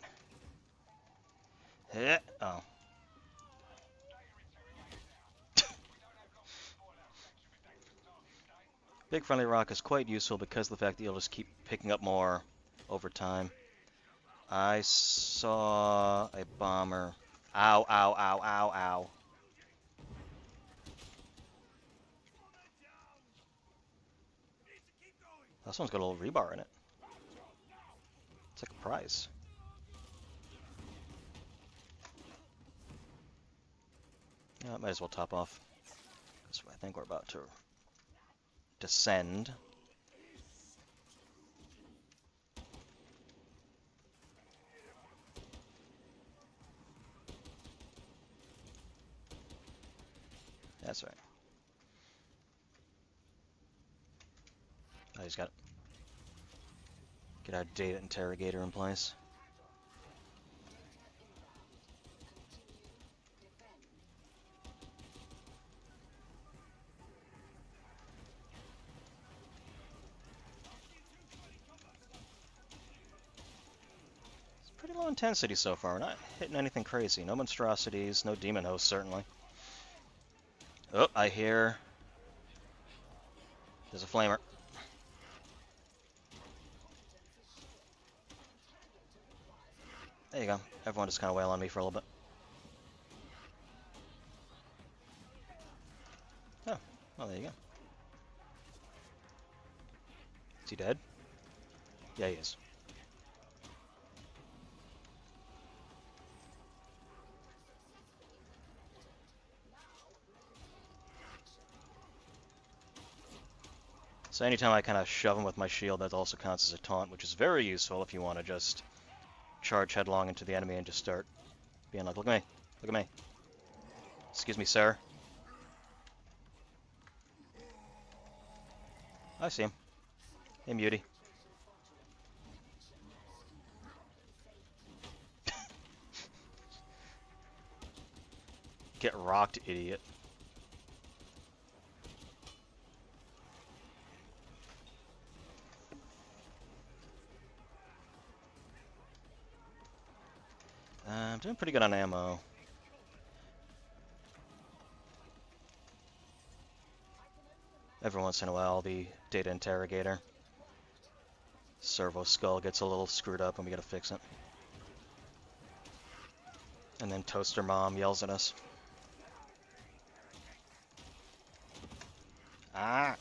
Oh. Big Friendly Rock is quite useful because of the fact that you'll just keep picking up more over time. I saw a bomber. Ow, ow, ow, ow, ow. This one's got a little rebar in it. It's like a prize. Yeah, might as well top off. Because I think we're about to descend. That's right. Oh, he's got it. Get our data interrogator in place. It's pretty low intensity so far. We're not hitting anything crazy. No monstrosities, no demon hosts, certainly. Oh, I hear... there's a flamer. There you go. Everyone just kind of wail on me for a little bit. Oh, well, there you go. Is he dead? Yeah, he is. So anytime I kind of shove him with my shield, that also counts as a taunt, which is very useful if you want to just charge headlong into the enemy and just start being like, look at me, look at me. Excuse me, sir. I see him. Hey, Muty. Get rocked, idiot. doing pretty good on ammo. Every once in a while, I'll be data interrogator. Servo skull gets a little screwed up and we gotta fix it. And then Toaster Mom yells at us. Ah!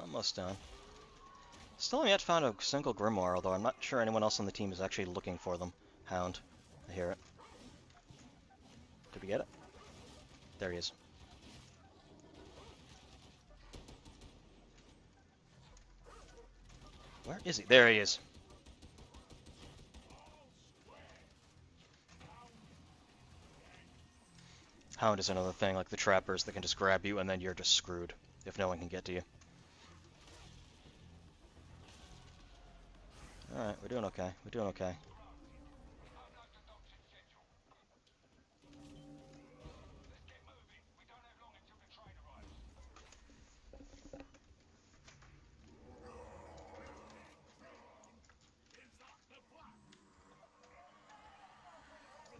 Almost done. Still haven't yet found a single Grimoire, although I'm not sure anyone else on the team is actually looking for them. Hound. I hear it. Did we get it? There he is. Where is he? There he is. Hound is another thing, like the trappers that can just grab you and then you're just screwed if no one can get to you. Alright, we're doing okay. We're doing okay.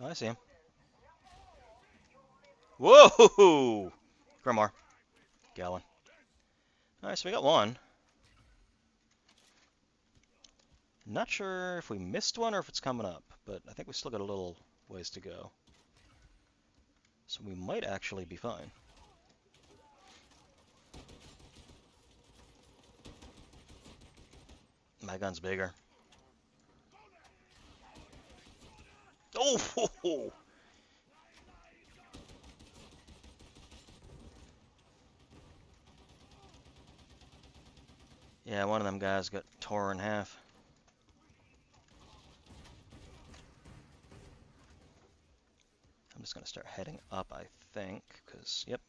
Oh, I see him. Whoa! Grimoire. Gallon. Alright, so we got one. Not sure if we missed one or if it's coming up, but I think we still got a little ways to go. So we might actually be fine. My gun's bigger. Oh! Ho, ho. Yeah, one of them guys got tore in half. I'm just gonna start heading up, I think, because, yep.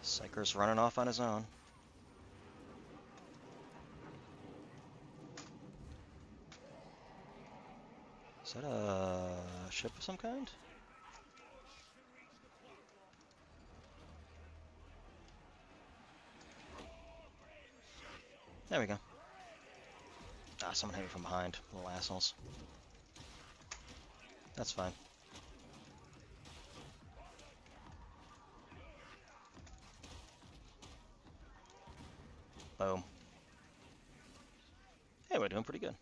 Psyker's running off on his own. Is that a ship of some kind? There we go. Ah, someone hit me from behind. Little assholes. That's fine. Boom. Hey, we're doing pretty good.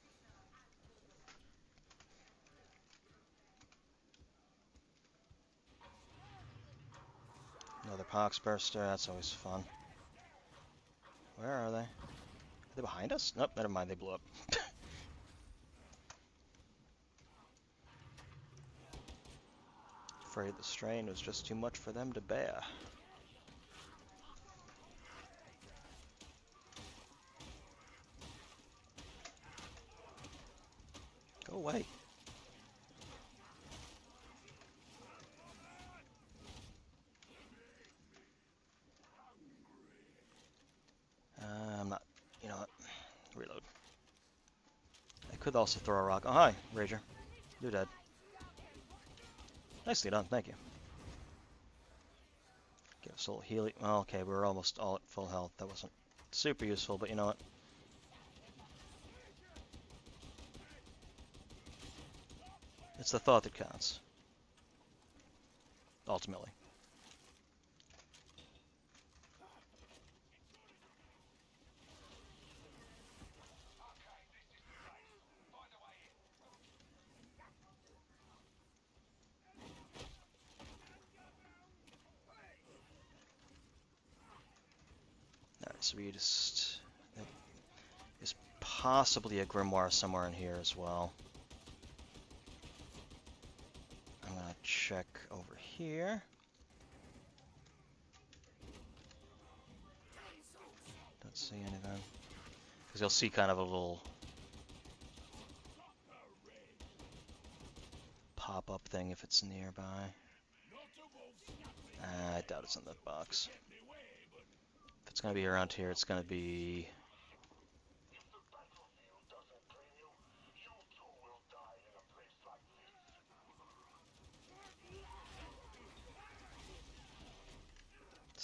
Another Poxburster, that's always fun. Where are they? Are they behind us? Nope, never mind, they blew up. Afraid the strain was just too much for them to bear. Go away. I'm not, you know what, reload. I could also throw a rock. Oh, hi, Rager. You're dead. Nicely done, thank you. Give us a little healing. Well, okay, we were almost all at full health. That wasn't super useful, but you know what? It's the thought that counts. Ultimately. Alright, so we just... There's possibly a Grimoire somewhere in here as well. I'm gonna check over here. Don't see anything. Because you'll see kind of a little pop-up thing if it's nearby. I doubt it's in that box. If it's gonna be around here, it's gonna be...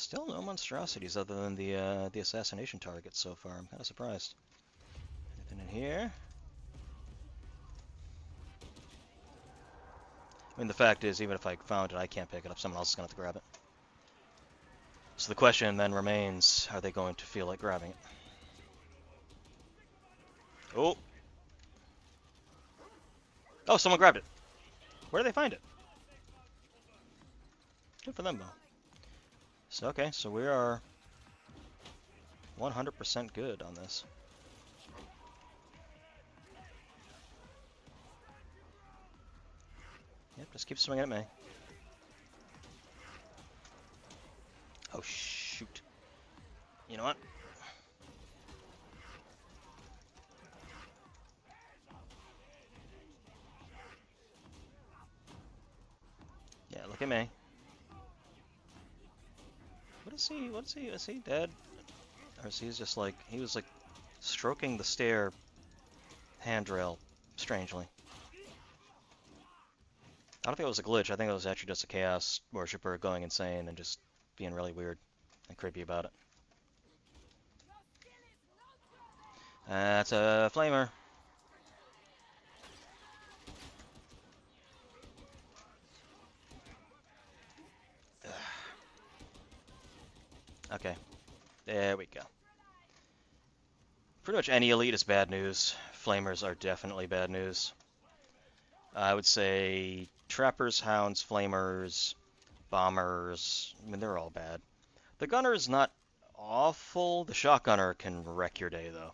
Still no monstrosities other than the assassination targets so far. I'm kind of surprised. Anything in here? I mean, the fact is, even if I found it, I can't pick it up. Someone else is going to have to grab it. So the question then remains, are they going to feel like grabbing it? Oh! Oh, someone grabbed it. Where did they find it? Good for them, though. So, okay, so we are 100% good on this. Yep, just keep swinging at me. Oh, shoot. You know what? Yeah, look at me. What is he? What is he? Is he dead? Or is he just like, he was like stroking the stair handrail strangely. I don't think it was a glitch. I think it was actually just a Chaos Worshipper going insane and just being really weird and creepy about it. That's a flamer. Okay, there we go. Pretty much any elite is bad news. Flamers are definitely bad news. I would say trappers, hounds, flamers, bombers. I mean, they're all bad. The gunner is not awful. The shotgunner can wreck your day, though.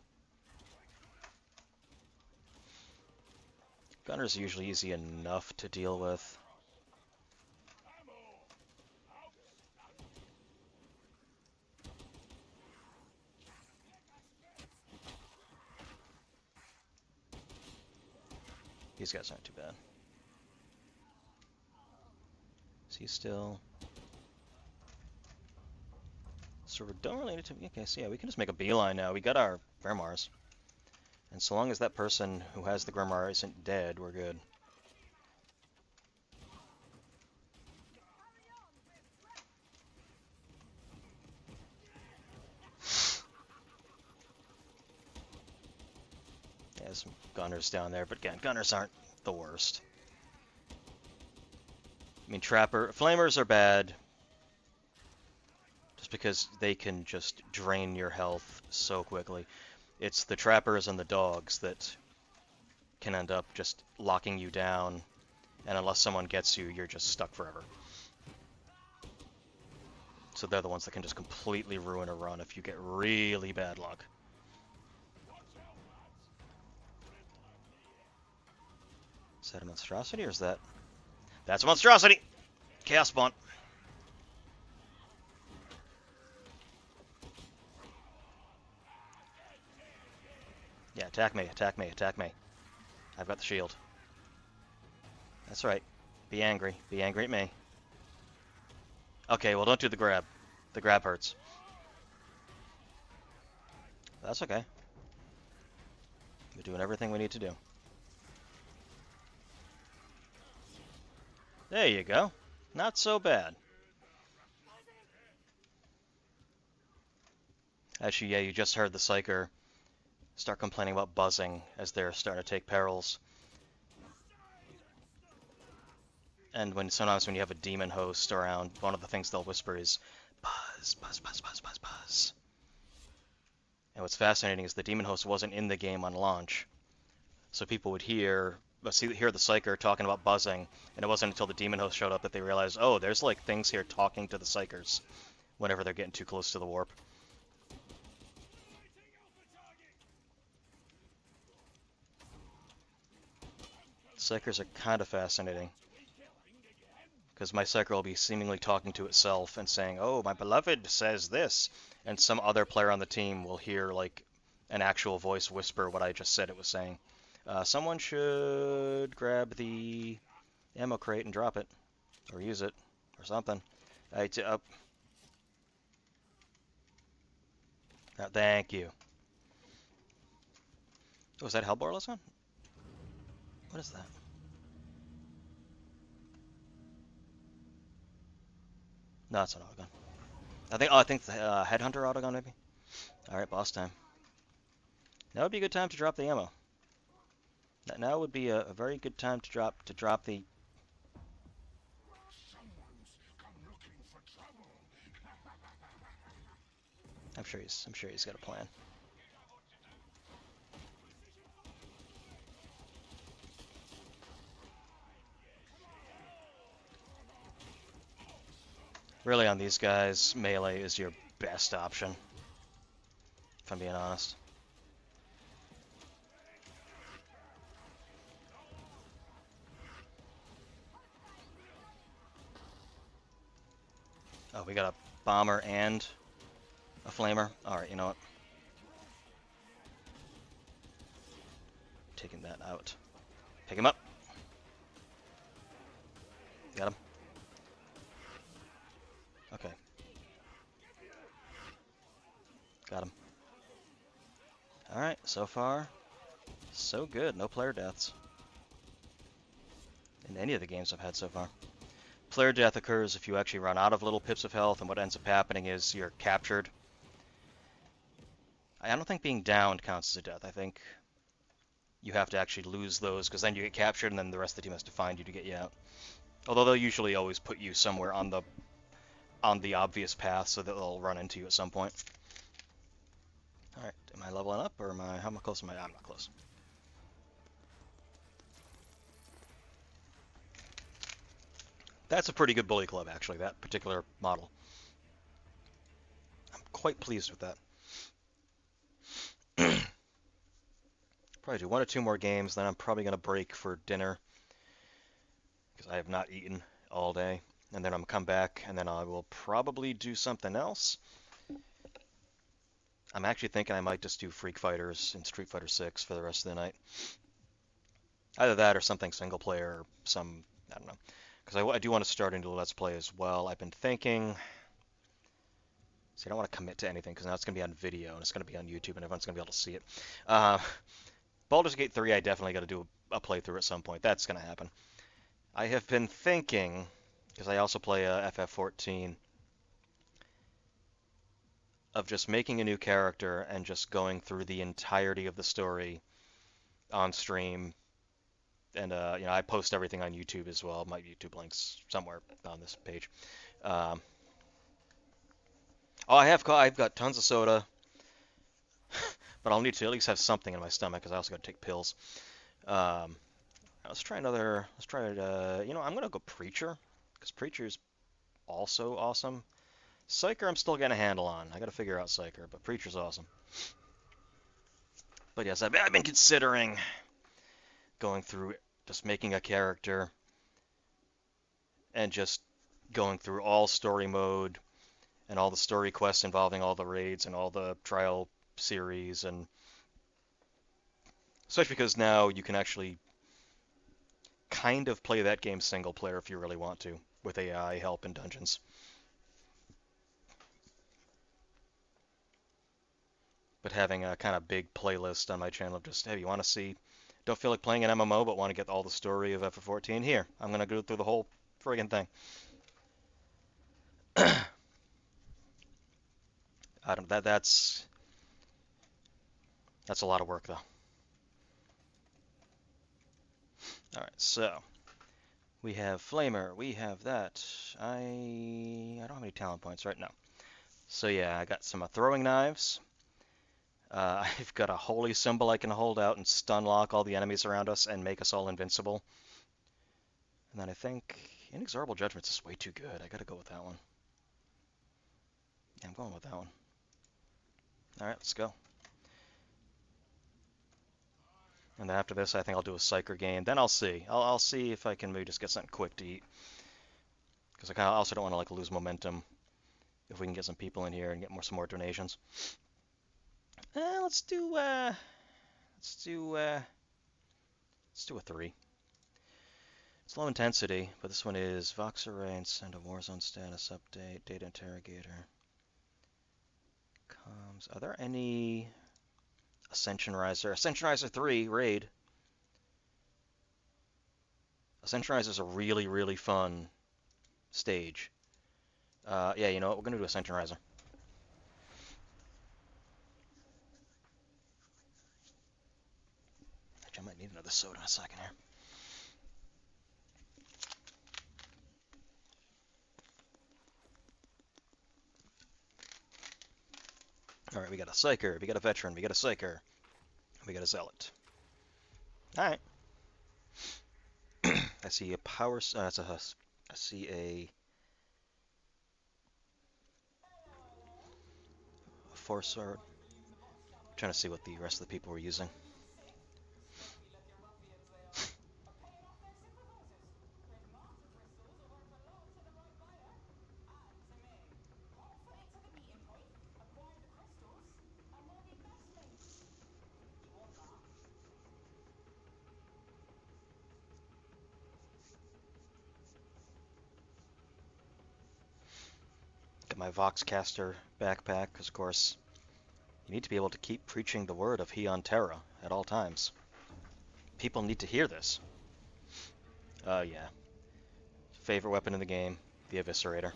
Gunner's usually easy enough to deal with. These guys aren't too bad. Is he still... So we don't really need to... Okay, so yeah, we can just make a beeline now. We got our Grimoires. And so long as that person who has the Grimoire isn't dead, we're good. Yeah, some gunners down there, but again, gunners aren't the worst. I mean, flamers are bad just because they can just drain your health so quickly. It's the trappers and the dogs that can end up just locking you down, and unless someone gets you, you're just stuck forever. So they're the ones that can just completely ruin a run if you get really bad luck. Is that a monstrosity, or is that... That's a monstrosity! Chaos Spawn. Yeah, attack me, attack me, attack me. I've got the shield. That's right. Be angry. Be angry at me. Okay, well, don't do the grab. The grab hurts. That's okay. We're doing everything we need to do. There you go. Not so bad. Actually, yeah, you just heard the Psyker start complaining about buzzing as they're starting to take perils. And sometimes when you have a demon host around, one of the things they'll whisper is, buzz, buzz, buzz, buzz, buzz, buzz. And what's fascinating is the demon host wasn't in the game on launch. So people would hear the Psyker talking about buzzing, and it wasn't until the demon host showed up that they realized, oh, there's like things here talking to the Psykers whenever they're getting too close to the warp. Psykers are kind of fascinating, because my Psyker will be seemingly talking to itself and saying, oh, my beloved says this, and some other player on the team will hear like an actual voice whisper what I just said it was saying. Someone should grab the ammo crate and drop it, or use it, or something. Thank you. Oh, is that Hellbore last one? What is that? No, it's an autogun. I think the Headhunter autogun maybe. All right, boss time. Now would be a good time to drop the ammo. Now would be a very good time to drop the. I'm sure he's got a plan. Really, on these guys, melee is your best option, if I'm being honest. Oh, we got a bomber and a flamer. All right, you know what? Taking that out. Pick him up. Got him. Okay. Got him. All right, so far, so good. No player deaths in any of the games I've had so far. Player death occurs if you actually run out of little pips of health, and what ends up happening is you're captured. I don't think being downed counts as a death. I think you have to actually lose those, because then you get captured, and then the rest of the team has to find you to get you out. Although they'll usually always put you somewhere on the obvious path, so that they'll run into you at some point. All right, am I leveling up, or how close am I? I'm not close. That's a pretty good bully club, actually, that particular model. I'm quite pleased with that. Probably do 1 or 2 more games, then I'm probably going to break for dinner, because I have not eaten all day. And then I'm come back, and then I will probably do something else. I'm actually thinking I might just do Freak Fighters in Street Fighter 6 for the rest of the night. Either that or something single player, or I don't know. Because I do want to start into Let's Play as well. I've been thinking. See, I don't want to commit to anything because now it's going to be on video and it's going to be on YouTube and everyone's going to be able to see it. Uh, Baldur's Gate 3, I definitely got to do a playthrough at some point. That's going to happen. I have been thinking, because I also play FF14, of just making a new character and just going through the entirety of the story on stream. And I post everything on YouTube as well. My YouTube link's somewhere on this page. Um, I've got tons of soda, but I'll need to at least have something in my stomach because I also got to take pills. Um, let's try another. Let's try it. I'm gonna go Preacher because Preacher's also awesome. Psyker, I'm still getting a handle on. I got to figure out Psyker, but Preacher's awesome. But yes, I've been considering going through just making a character and just going through all story mode and all the story quests involving all the raids and all the trial series, and especially because now you can actually kind of play that game single player if you really want to with AI help in dungeons. But having a kind of big playlist on my channel of just, hey, you want to see, don't feel like playing an MMO but want to get all the story of FF14? Here, I'm going to go through the whole friggin' thing. I don't, that's a lot of work though. All right, so we have Flamer, we have that. I don't have any talent points right now. So yeah, I got some throwing knives. I've got a holy symbol I can hold out and stun lock all the enemies around us and make us all invincible. And then I think Inexorable Judgments is way too good. I gotta go with that one. Yeah, I'm going with that one. All right, let's go. And then after this, I think I'll do a Psyker game. Then I'll see. I'll see if I can maybe just get something quick to eat. Because I kind of also don't want to like lose momentum if we can get some people in here and get some more donations. Let's do a 3. It's low intensity, but this one is Vox Array and send a Warzone status update, data interrogator. Comms. Are there any Ascension Riser? Ascension Riser 3 raid. Ascension Riser is a really, really fun stage. Yeah, you know what? We're gonna do Ascension Riser. Need another soda in a second here. Alright, we got a Psyker, we got a Veteran, we got a Psyker, we got a Zealot. Alright. I see a power... that's a Husk. I see a Force Sword. I'm trying to see what the rest of the people were using. Got my Voxcaster backpack, because of course you need to be able to keep preaching the word of Heon Terra at all times. People need to hear this. Yeah. Favorite weapon in the game, the Eviscerator.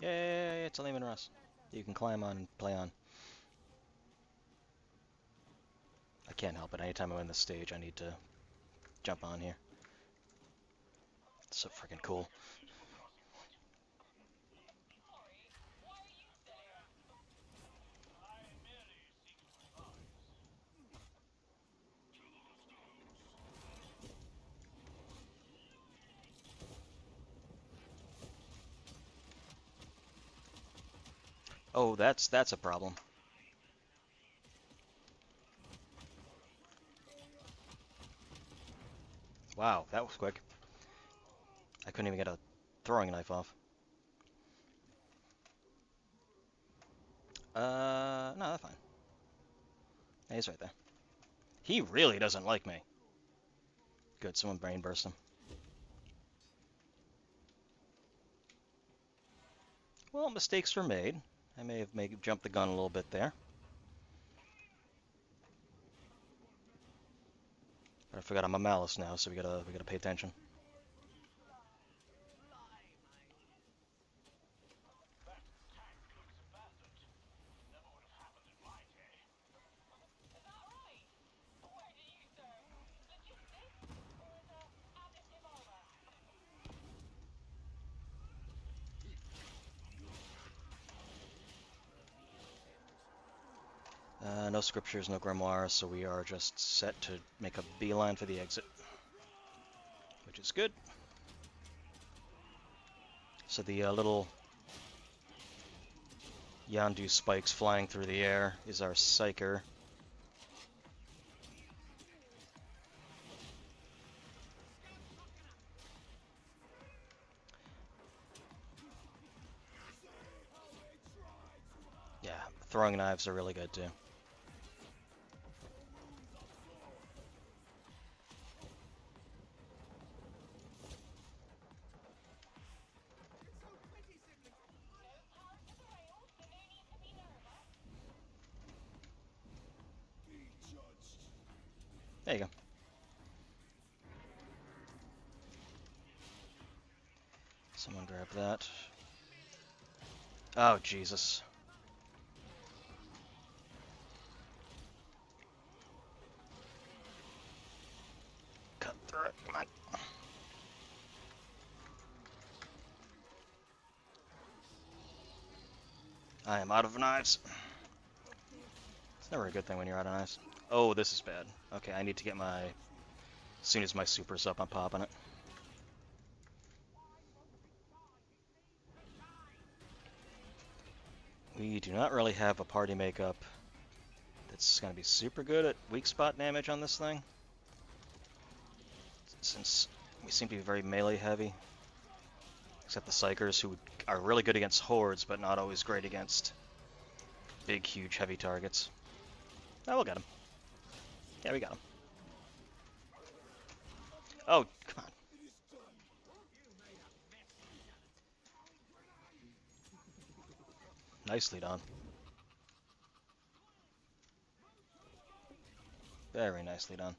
Yay, it's a Lehman Russ. You can climb on and play on. I can't help it. Anytime I'm in the stage, I need to jump on here. It's so freaking cool. Oh, that's a problem. Wow, that was quick. I couldn't even get a throwing knife off. No, that's fine. Yeah, he's right there. He really doesn't like me. Good, someone brain burst him. Well, mistakes were made. I may have jumped the gun a little bit there. But I forgot I'm a Malice now, so we gotta pay attention. No scriptures, no grimoire, so we are just set to make a beeline for the exit, which is good. So the little Yondu spikes flying through the air is our Psyker. Yeah, throwing knives are really good too. There you go. Someone grab that. Oh, Jesus. Cut through it, come on. I am out of knives. It's never a good thing when you're out of knives. Oh, this is bad. Okay, I need to get my... As soon as my super's up, I'm popping it. We do not really have a party makeup that's going to be super good at weak spot damage on this thing, since we seem to be very melee heavy, except the Psychers, who are really good against hordes, but not always great against big, huge, heavy targets. Oh, we'll get him. Yeah, we got him. Oh, come on. Nicely done. Very nicely done.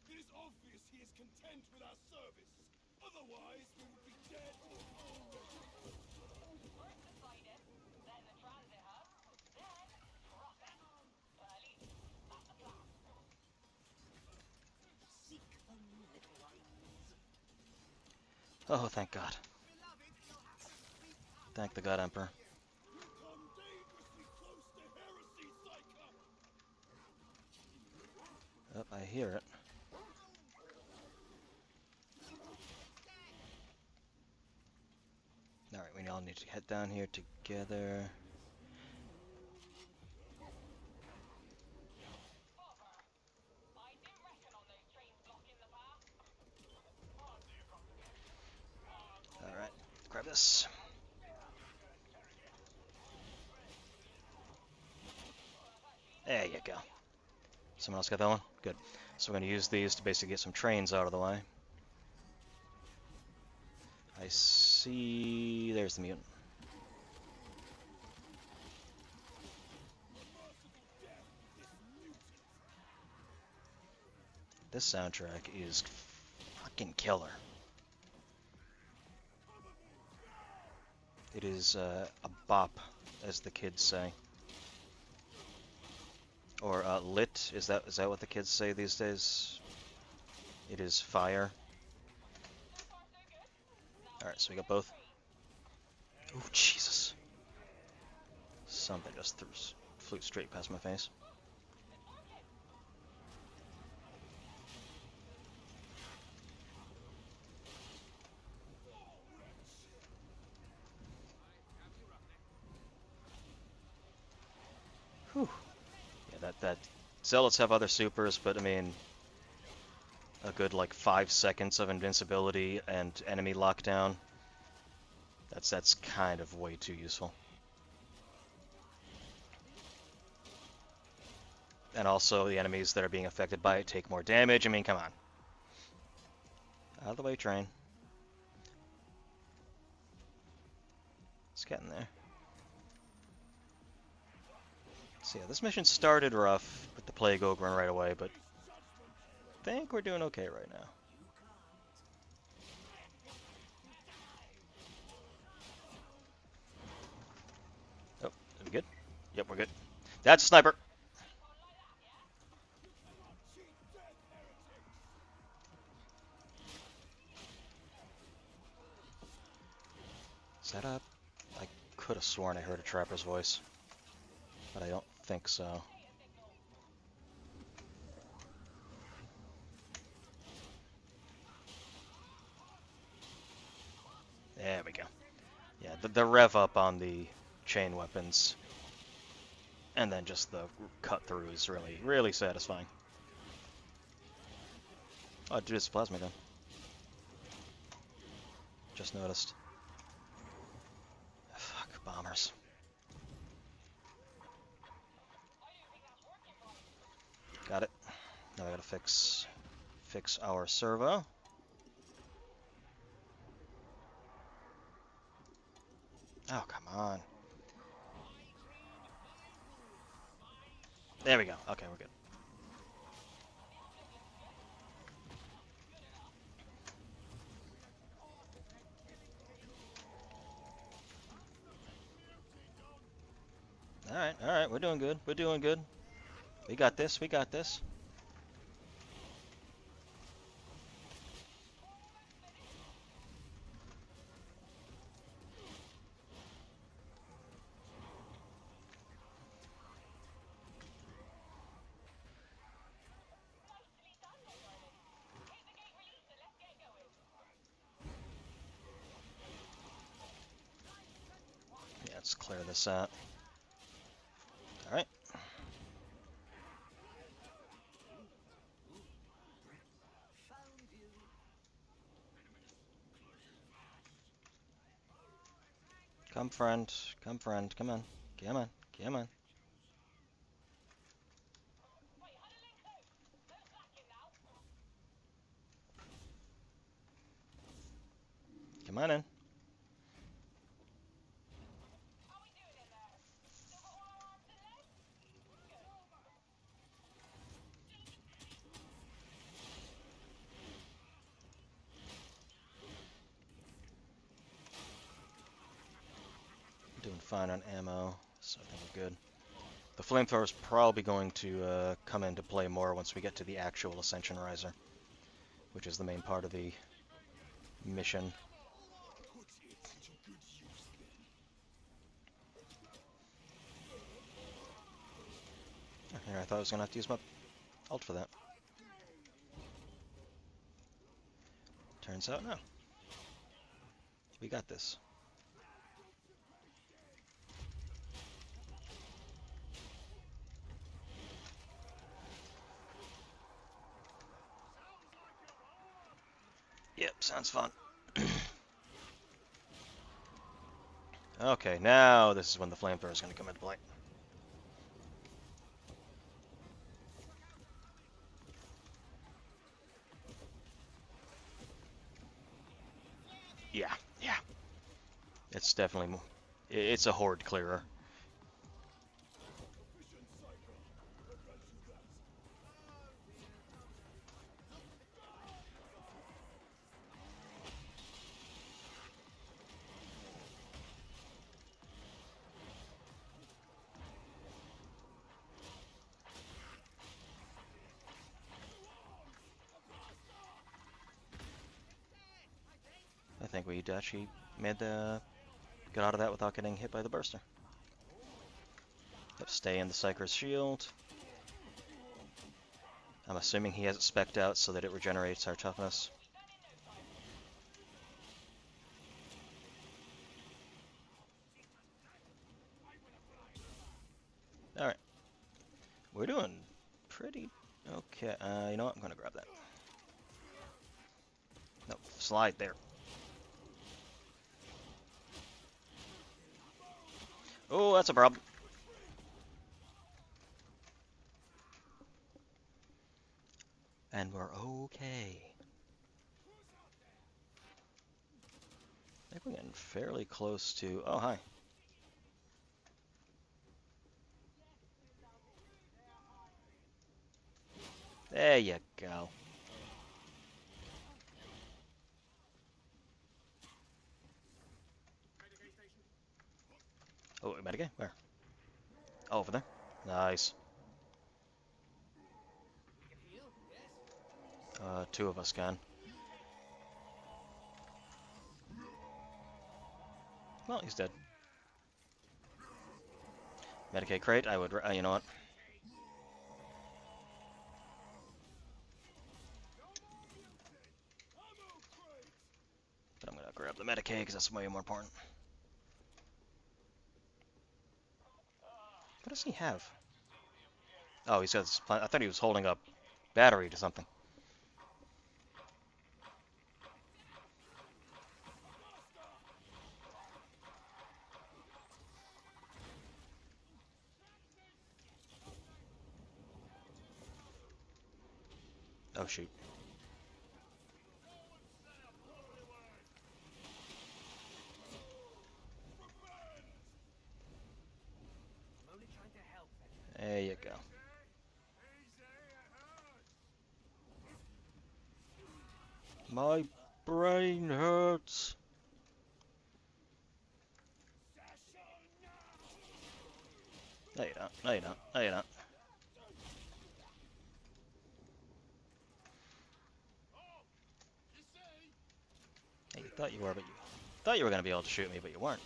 It is obvious he is content with our service. Otherwise, we would be dead already. First the Sidus, then the transit hub, then profit. At least, that's the plan. Seek them, little ones. Oh, thank God. Thank the God Emperor. You come dangerously close to heresy, Psyker! Oh, I hear it. Alright, we all need to head down here together. Hopper, I do reckon on those trains blocking the path. Alright, grab this. There you go. Someone else got that one? Good. So we're going to use these to basically get some trains out of the way. I see... There's the mutant. This soundtrack is fucking killer. It is a bop, as the kids say. Or lit, is that what the kids say these days? It is fire. Alright, so we got both. Oh, Jesus. Something just flew straight past my face. Whew. Yeah, that Zealots have other supers, but I mean, a good like 5 seconds of invincibility and enemy lockdown. That's kind of way too useful. And also, the enemies that are being affected by it take more damage. I mean, come on. Out of the way, train. It's getting there. So yeah, this mission started rough with the Plague Ogre right away, but I think we're doing okay right now. Oh, are we good? Yep, we're good. That's a sniper! Is that up? I could have sworn I heard a trapper's voice, but I don't think so. There we go. Yeah, the rev up on the chain weapons, and then just the cut through is really, really satisfying. Oh, dude, it's a plasma gun. Just noticed. Fuck, bombers. Got it. Now I gotta fix our servo. Oh, come on. There we go. Okay, we're good. Alright, we're doing good. We're doing good. We got this, we got this. Yeah, let's clear this out. Alright. Come, friend. Come, friend. Come on. Come on. Come on. Come on in. How we doing in there? Still got all our arms and legs? Good. Doing fine on ammo, so I think we're good. The flamethrower is probably going to come into play more once we get to the actual Ascension Riser, which is the main part of the mission. Put it to good use then. Here, I thought I was going to have to use my ult for that. Turns out, no. We got this. Yep, sounds fun. Okay, now this is when the flamethrower is going to come into play. Yeah, yeah. It's definitely... It's a horde clearer. Efficient cycle. I'll grant you that. I think we actually made the... got out of that without getting hit by the burster. Yep, stay in the Psyker's shield. I'm assuming he has it spec'd out so that it regenerates our toughness. Alright. We're doing pretty okay. You know what? I'm gonna grab that. No, slide there. Oh, that's a problem. And we're okay. I think we're getting fairly close to... Oh, hi. There you go. Oh, Medicaid? Where? Oh, over there. Nice. Two of us can. Well, he's dead. Medicaid crate, I would... you know what? But I'm gonna grab the Medicaid because that's way more important. What does he have? Oh, he's got this I thought he was holding up battery to something. Oh, shoot. I'm only trying to help, veteran. There you go. My brain hurts. No, you don't. No, you don't. No, you don't. Hey, you thought you were, but you thought you were gonna be able to shoot me, but you weren't.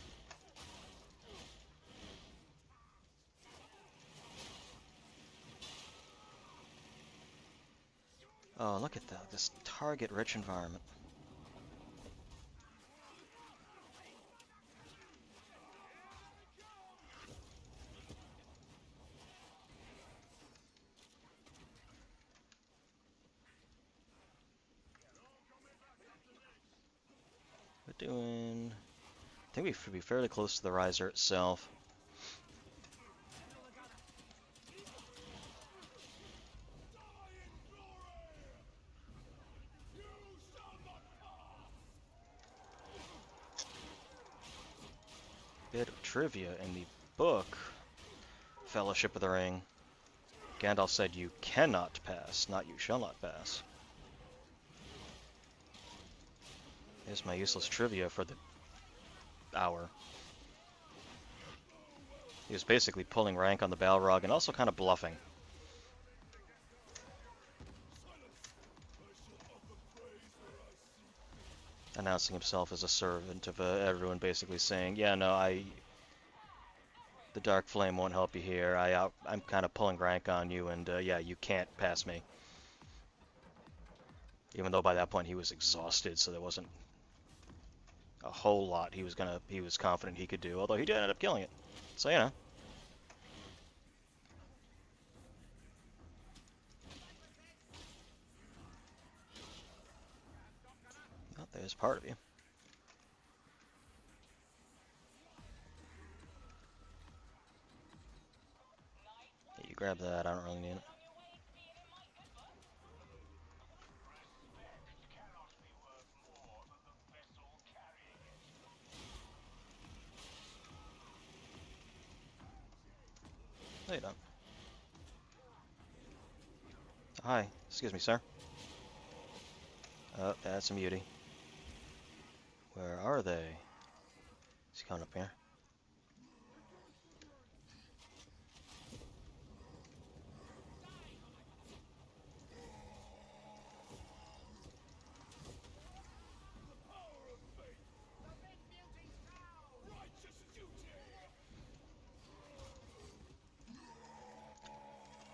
Oh, look at that. This target-rich environment. We're doing... I think we should be fairly close to the riser itself. bit of trivia in the book, Fellowship of the Ring. Gandalf said you cannot pass, not you shall not pass. Here's my useless trivia for the hour. He was basically pulling rank on the Balrog and also kind of bluffing. Announcing himself as a servant of everyone, basically saying, yeah, no, the Dark Flame won't help you here. I'm kind of pulling rank on you, and yeah, you can't pass me. Even though by that point he was exhausted, so there wasn't a whole lot he was confident he could do. Although he did end up killing it, so you know. Well, there's part of you. Yeah, you grab that. I don't really need it. No, you don't. Hi, excuse me, sir. Oh, that's a mutie. Where are they? He's coming up here.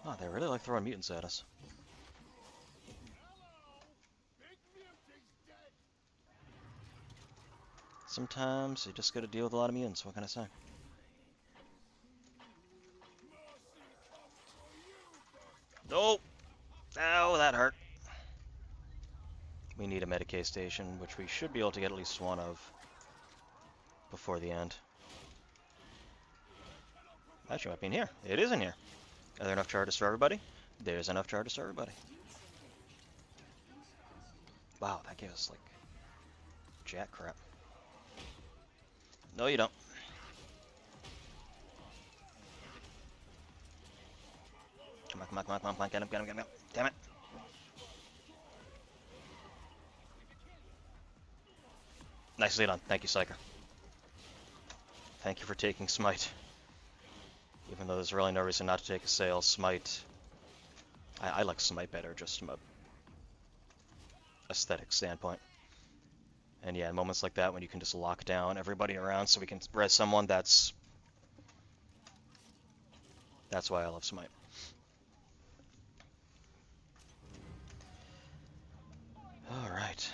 Oh, they really like throwing mutants at us. Sometimes you just gotta deal with a lot of mutants, what can I say? Oh! Ow, that hurt. We need a Medicaid station, which we should be able to get at least one of before the end. Actually, might be in here. It is in here. Are there enough charges for everybody? There's enough charges for everybody. Wow, that gave us, like, jack crap. No, you don't. Come on, come on, come on, come on, come on, get him, get him, get him. Damn it. Nicely done. Thank you, Psyker. Thank you for taking Smite. Even though there's really no reason not to take a sale, Smite... I like Smite better, just from a aesthetic standpoint. And yeah, in moments like that when you can just lock down everybody around so we can res someone, that's why I love Smite. Alright.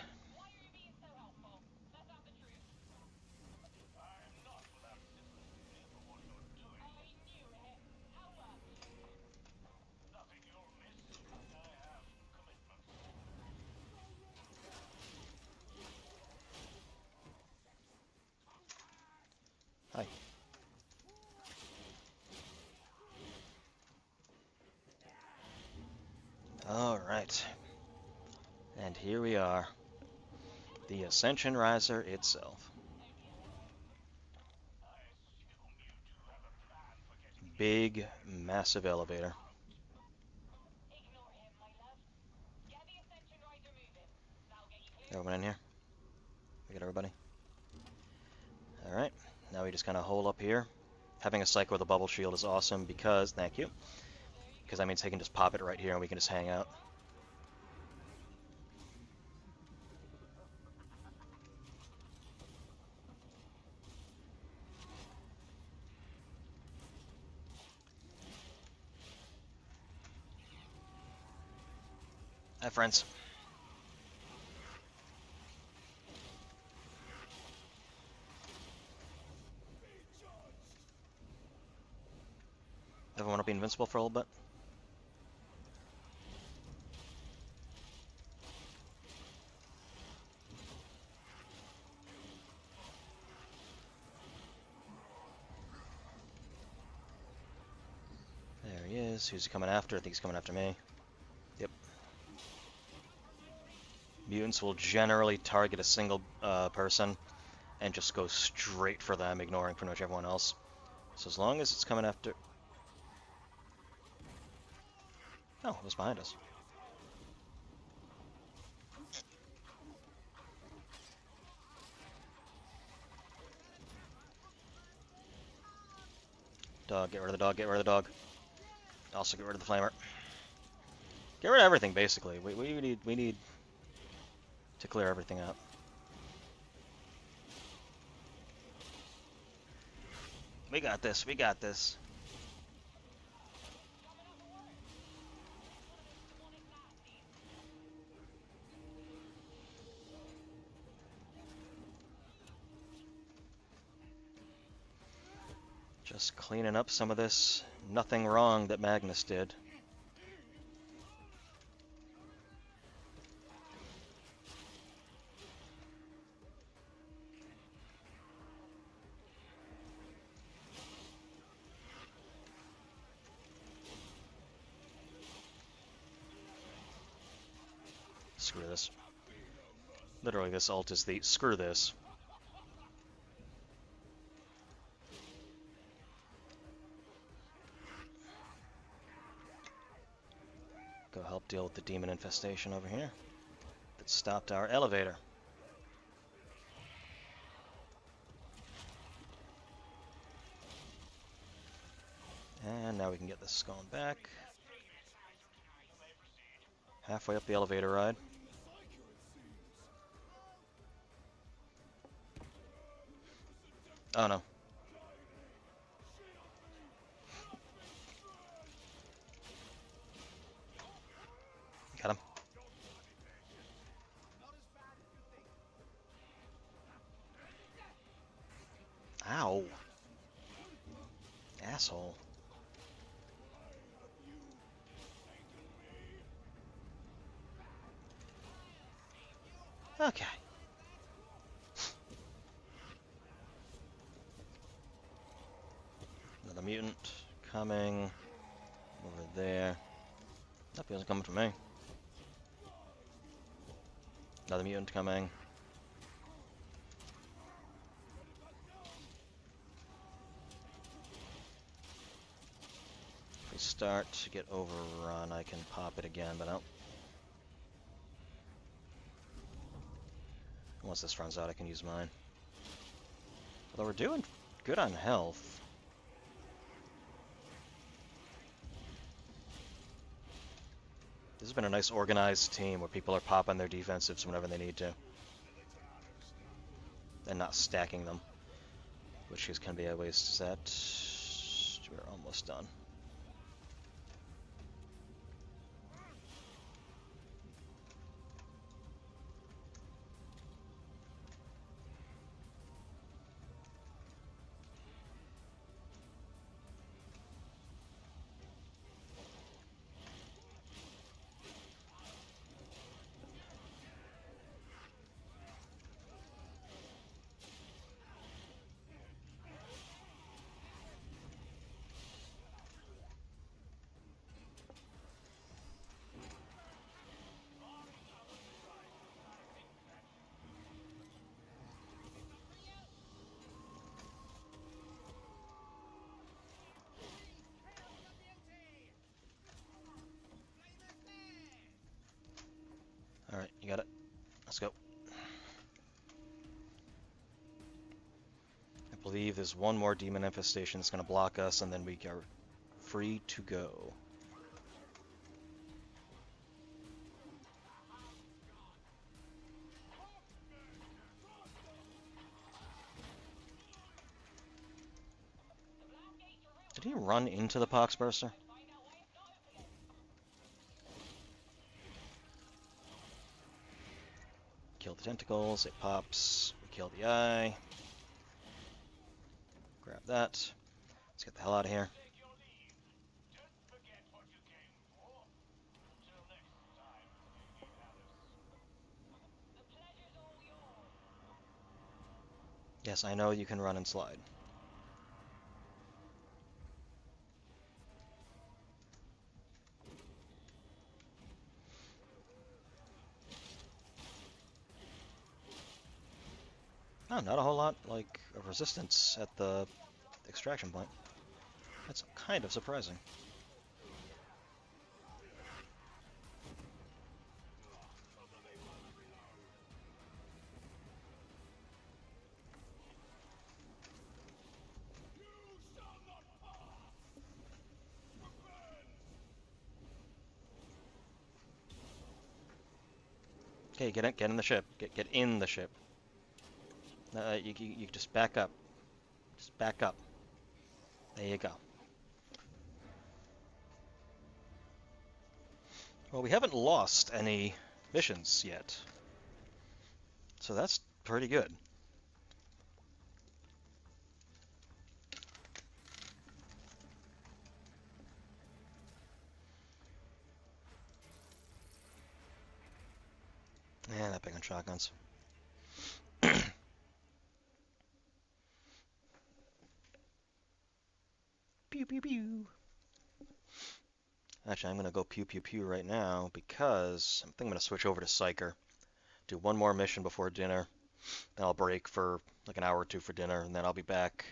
Hi. Alright. And here we are. The Ascension Riser itself. Big, massive elevator. Everyone in here? We got everybody? Alright. Now we just kind of hole up here. Having a Psycho with a bubble shield is awesome because... Thank you. Because that means they can just pop it right here and we can just hang out. Hi, friends. Everyone will be invincible for a little bit. There he is. Who's he coming after? I think he's coming after me. Yep. Mutants will generally target a single person. and just go straight for them, ignoring pretty much everyone else. So as long as it's coming after... Oh, it was behind us. Dog, get rid of the dog, get rid of the dog. Also get rid of the flamer. Get rid of everything, basically. We need to clear everything out. We got this, we got this. Just cleaning up some of this nothing wrong that Magnus did. Screw this. Literally, this ult is the screw this. Go help deal with the demon infestation over here that stopped our elevator. And now we can get this going back. Halfway up the elevator ride. Oh no. Got him. Ow. Asshole. Okay. Another mutant coming over there. Nope, he wasn't coming from me. Another mutant coming. If we start to get overrun, I can pop it again, but no. Once this runs out, I can use mine. Although we're doing good on health. This has been a nice organized team where people are popping their defensives whenever they need to. And not stacking them. Which is going to be a waste set. We're almost done. Alright, you got it. Let's go. I believe there's one more demon infestation that's going to block us, and then we are free to go. Did he run into the Poxburster? Kill the tentacles, it pops. We kill the eye. Grab that. Let's get the hell out of here. Yes, I know you can run and slide. Oh, not a whole lot, like, of resistance at the extraction point. That's kind of surprising. Okay, get in the ship. Get in the ship. You just back up. Just back up. There you go. Well, we haven't lost any missions yet, so that's pretty good. Yeah, not big on shotguns. Pew pew pew. Actually, I'm gonna go pew pew pew right now because I think I'm gonna switch over to Psyker. Do one more mission before dinner. Then I'll break for like an hour or two for dinner, and then I'll be back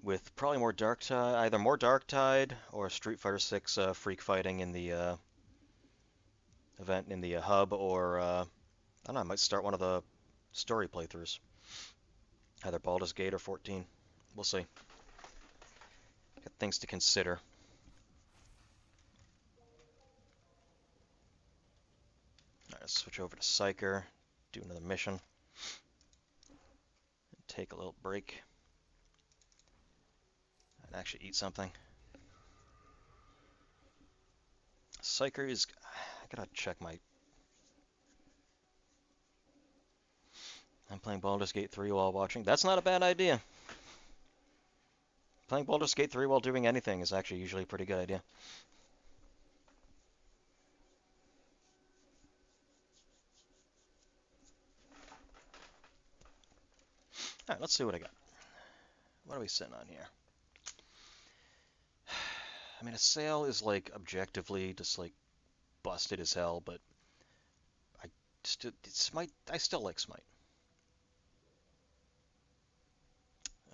with probably more Darktide, either more Darktide or Street Fighter 6 freak fighting in the event in the hub, or I don't know, I might start one of the story playthroughs, either Baldur's Gate or 14. We'll see. Got things to consider. Alright, let's switch over to Psyker, do another mission, and take a little break, and actually eat something. Psyker is... I gotta check my... I'm playing Baldur's Gate 3 while watching. That's not a bad idea. Playing Baldur's Gate 3 while doing anything is actually usually a pretty good idea. Alright, let's see what I got. What are we sitting on here? I mean, a sail is like objectively just like busted as hell, but I Smite. I still like Smite.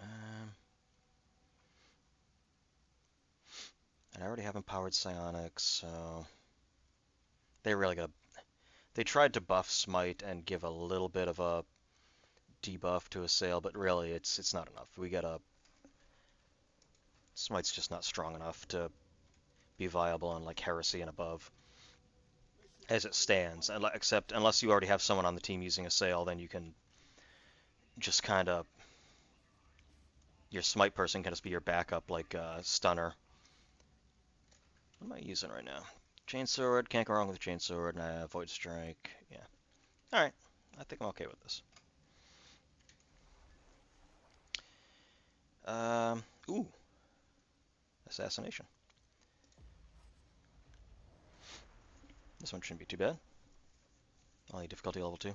Um, and I already have empowered psionics, so they really got. They tried to buff Smite and give a little bit of a debuff to a sail, but really it's not enough. We got a Smite's just not strong enough to be viable on like Heresy and above as it stands. Except unless you already have someone on the team using a sail, then you can just kind of your Smite person can just be your backup, like Stunner. What am I using right now? Chainsword, can't go wrong with a Chainsword, and I have Void Strike. Yeah. Alright, I think I'm okay with this. Ooh. Assassination. This one shouldn't be too bad. Only difficulty level 2.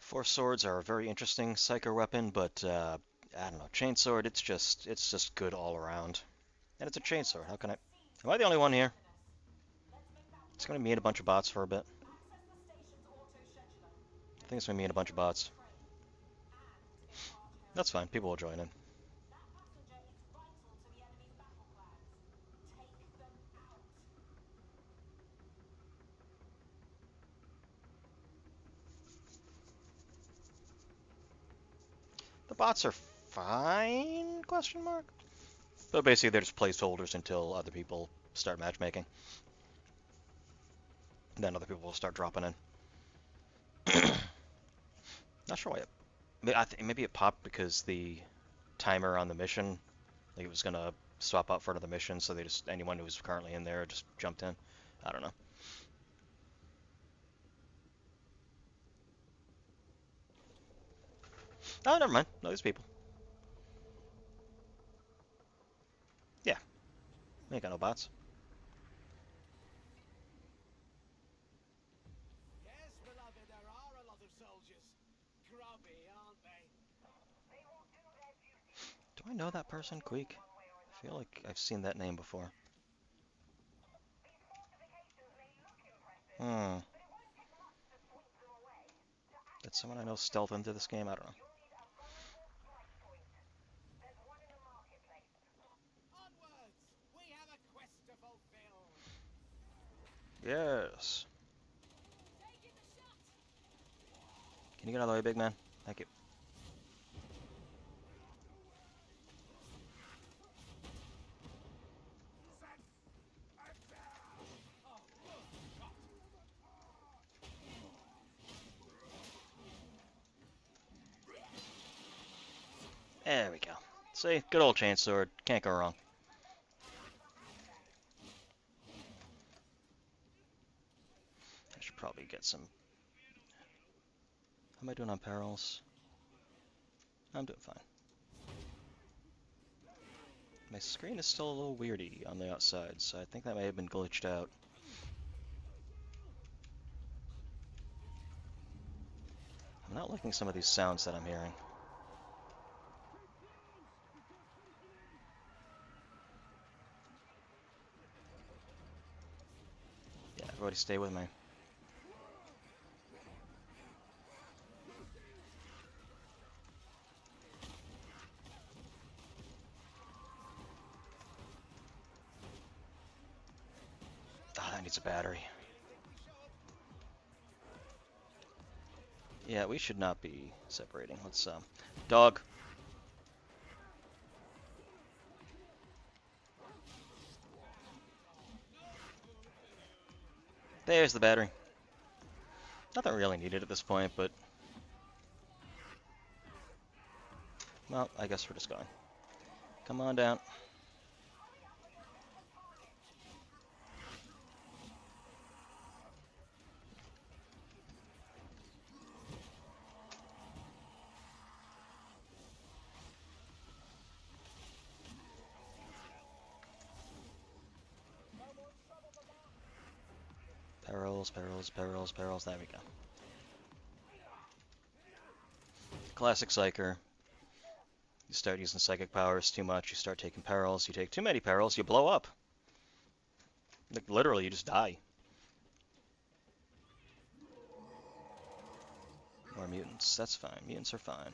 Force swords are a very interesting psycho weapon, but I don't know, chainsword. It's just good all around, and it's a chainsword. How can I? Am I the only one here? It's gonna be me and a bunch of bots for a bit. I think it's gonna be me and a bunch of bots. That's fine. People will join in. The bots are fine? Question mark. But basically, they're just placeholders until other people start matchmaking. Then other people will start dropping in. Not sure why. Maybe it popped because the timer on the mission, like it was gonna swap out for another mission, so anyone who was currently in there just jumped in. I don't know. Oh, never mind. No, these people. Yeah, we ain't got no bots. Yes, beloved, there are a lot of soldiers. Grubby, aren't they? Do I know that person, Queek? I feel like I've seen that name before. Hmm. Did someone I know stealth into this game? I don't know. Onwards! We have a quest to fulfill. Yes. Can you get out of the way, big man? Thank you. There we go. See, good old chainsword. Can't go wrong. I should probably get some. How am I doing on perils? I'm doing fine. My screen is still a little weirdy on the outside, so I think that may have been glitched out. I'm not liking some of these sounds that I'm hearing. Yeah, everybody stay with me. Ah, that needs a battery. Yeah, we should not be separating. Let's, dog. There's the battery. Nothing really needed at this point, but... Well, I guess we're just going. Come on down. Perils, perils, perils, perils. There we go. Classic Psyker. You start using psychic powers too much, you start taking perils. You take too many perils, you blow up. Like, literally, you just die. More mutants. That's fine. Mutants are fine.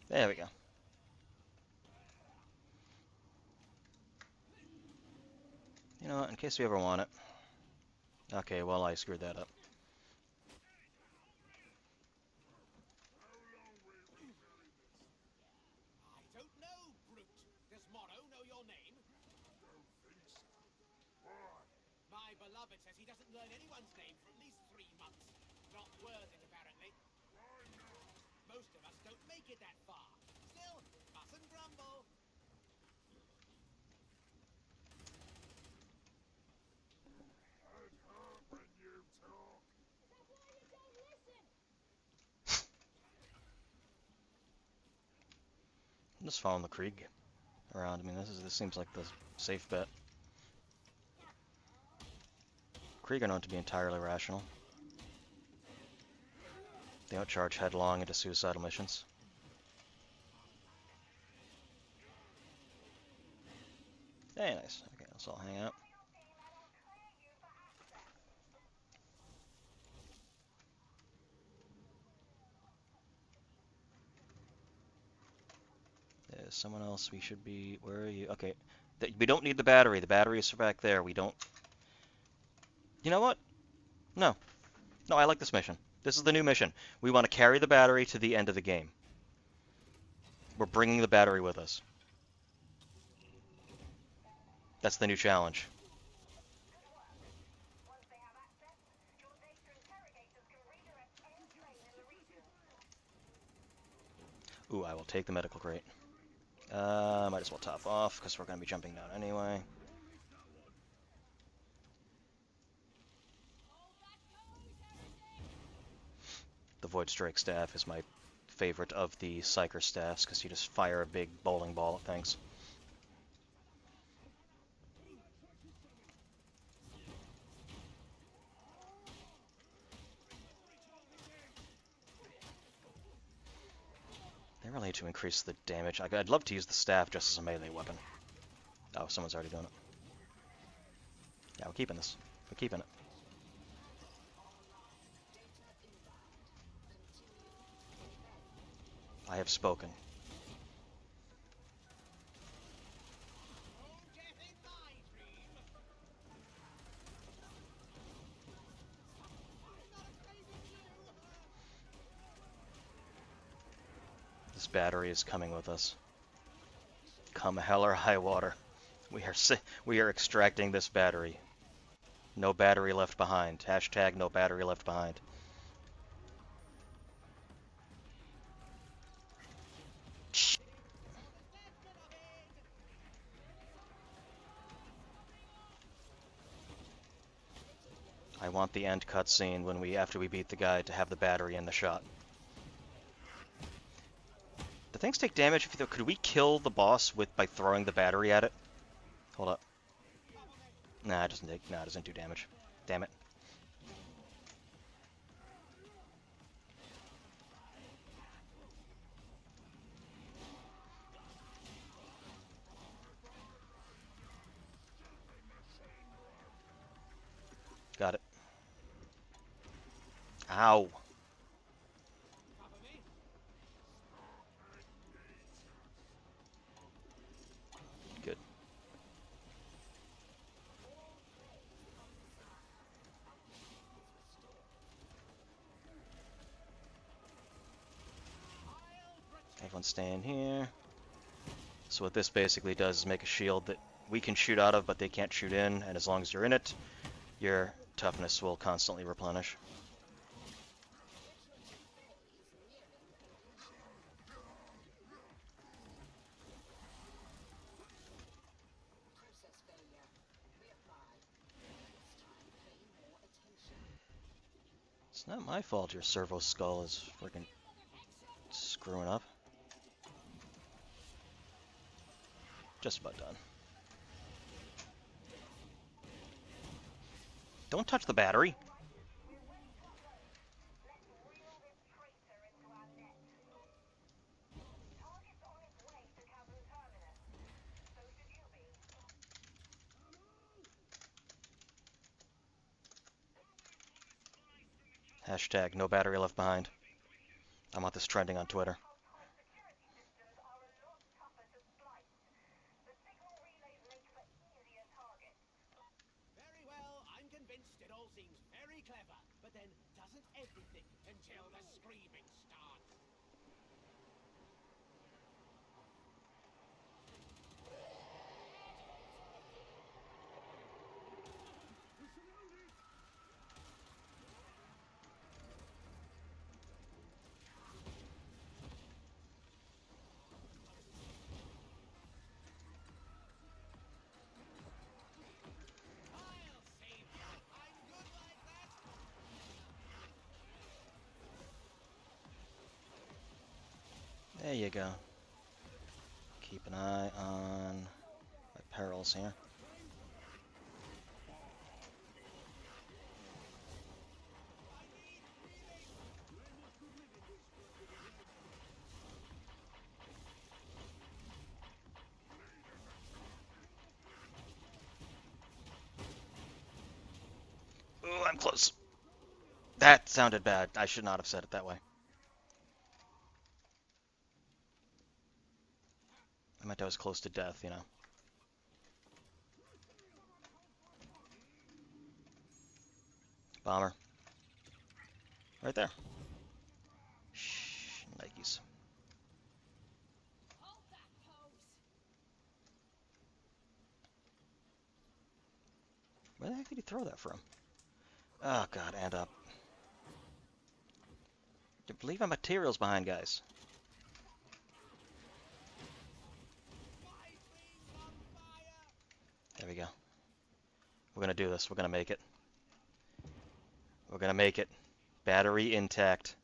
There we go. You know what? In case we ever want it. Okay, well, I screwed that up. I don't know, brute. Does Morrow know your name? My beloved says he doesn't learn anyone's name for at least 3 months. Not worth it, apparently. Most of us don't make it that far. Still, mustn't grumble. I'm just following the Krieg around. I mean, this seems like the safe bet. Krieg are known to be entirely rational. They don't charge headlong into suicidal missions. Hey, nice. Okay, let's all hang out. There's someone else we should be... Where are you? Okay. We don't need the battery. The battery is back there. We don't... You know what? No. No, I like this mission. This is the new mission. We want to carry the battery to the end of the game. We're bringing the battery with us. That's the new challenge. Ooh, I will take the medical crate. Might as well top off, because we're going to be jumping down anyway. The Void Strike staff is my favorite of the Psyker staffs, because you just fire a big bowling ball at things. They really need to increase the damage. I'd love to use the staff just as a melee weapon. Oh, someone's already doing it. Yeah, we're keeping this. We're keeping it. I have spoken. Oh, death in my dream. I'm not afraid of you. This battery is coming with us. Come hell or high water. We are extracting this battery. No battery left behind. Hashtag no battery left behind. I want the end cutscene after we beat the guy to have the battery in the shot. Do things take damage if could we kill the boss by throwing the battery at it? Hold up. Nah, it doesn't do damage. Damn it. Got it. Ow. Cover me. Good. Everyone's staying here. So what this basically does is make a shield that we can shoot out of, but they can't shoot in, and as long as you're in it, your toughness will constantly replenish. It's not my fault your servo skull is freaking screwing up. Just about done. Don't touch the battery. Hashtag no battery left behind. I want this trending on Twitter. Very well, I'm convinced it all seems very clever. But then, doesn't everything until the screaming starts? I'll save you. I'm good like that. There you go. Keep an eye on my perils here. Ooh, I'm close. That sounded bad. I should not have said it that way. I meant I was close to death, you know. Bomber. Right there. Shh, Nikes. Hold that pose. Where the heck did he throw that from? Oh god, and up. Leave my materials behind, guys. gonna do this. We're gonna make it. We're gonna make it. Battery intact.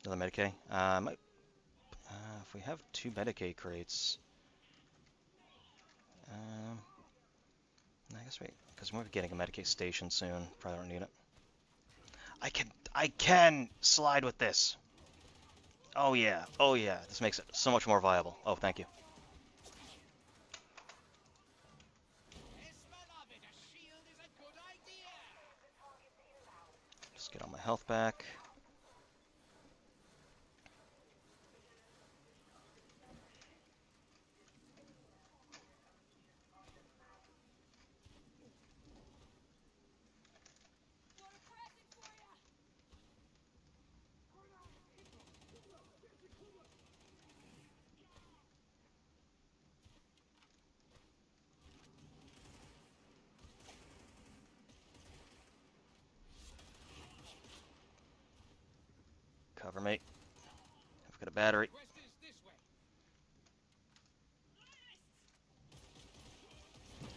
Another Medicaid. If we have 2 Medicaid crates, um, I guess because we're getting a Medicaid station soon. Probably don't need it. I can slide with this. Oh yeah, oh yeah. This makes it so much more viable. Oh, thank you. Yes, my love it, a shield is a good idea. Just get all my health back. Got a present for ya! Cover me. I've got a battery. Quest is this way.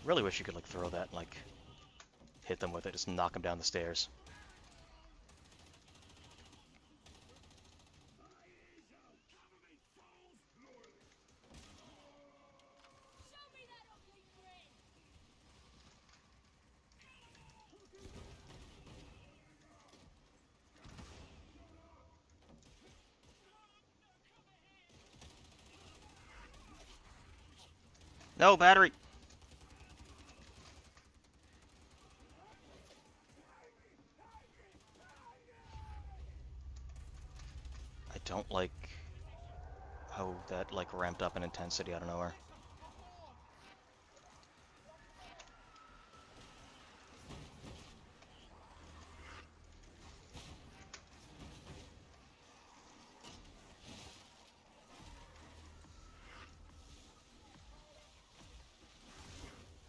Really wish you could like throw that and like hit them with it, just knock them down the stairs. Show me that ugly grin! No battery. I don't like how that like ramped up in intensity out of nowhere.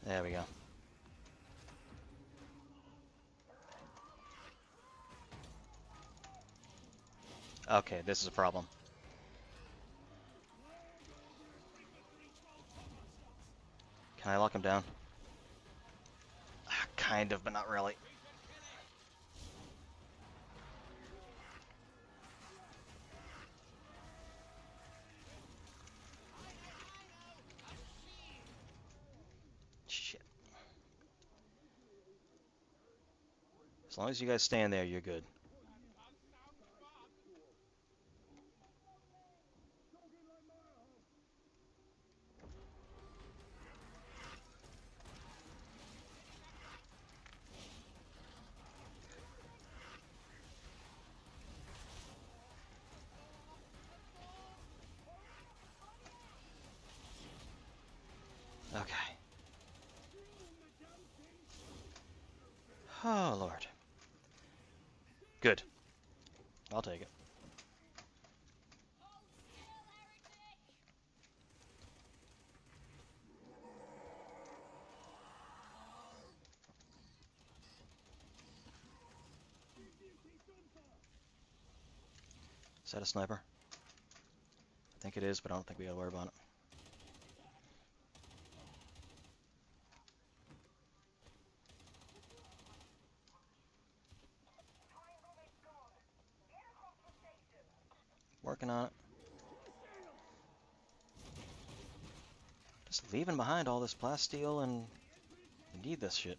There we go. Okay, this is a problem. Can I lock him down? Kind of, but not really. Shit. As long as you guys stay in there, you're good. Okay. Oh, Lord. Good. I'll take it. Hold still, heretic! Is that a sniper? I think it is, but I don't think we gotta worry about it. Working on it. Just leaving behind all this plasteel, and you need this shit.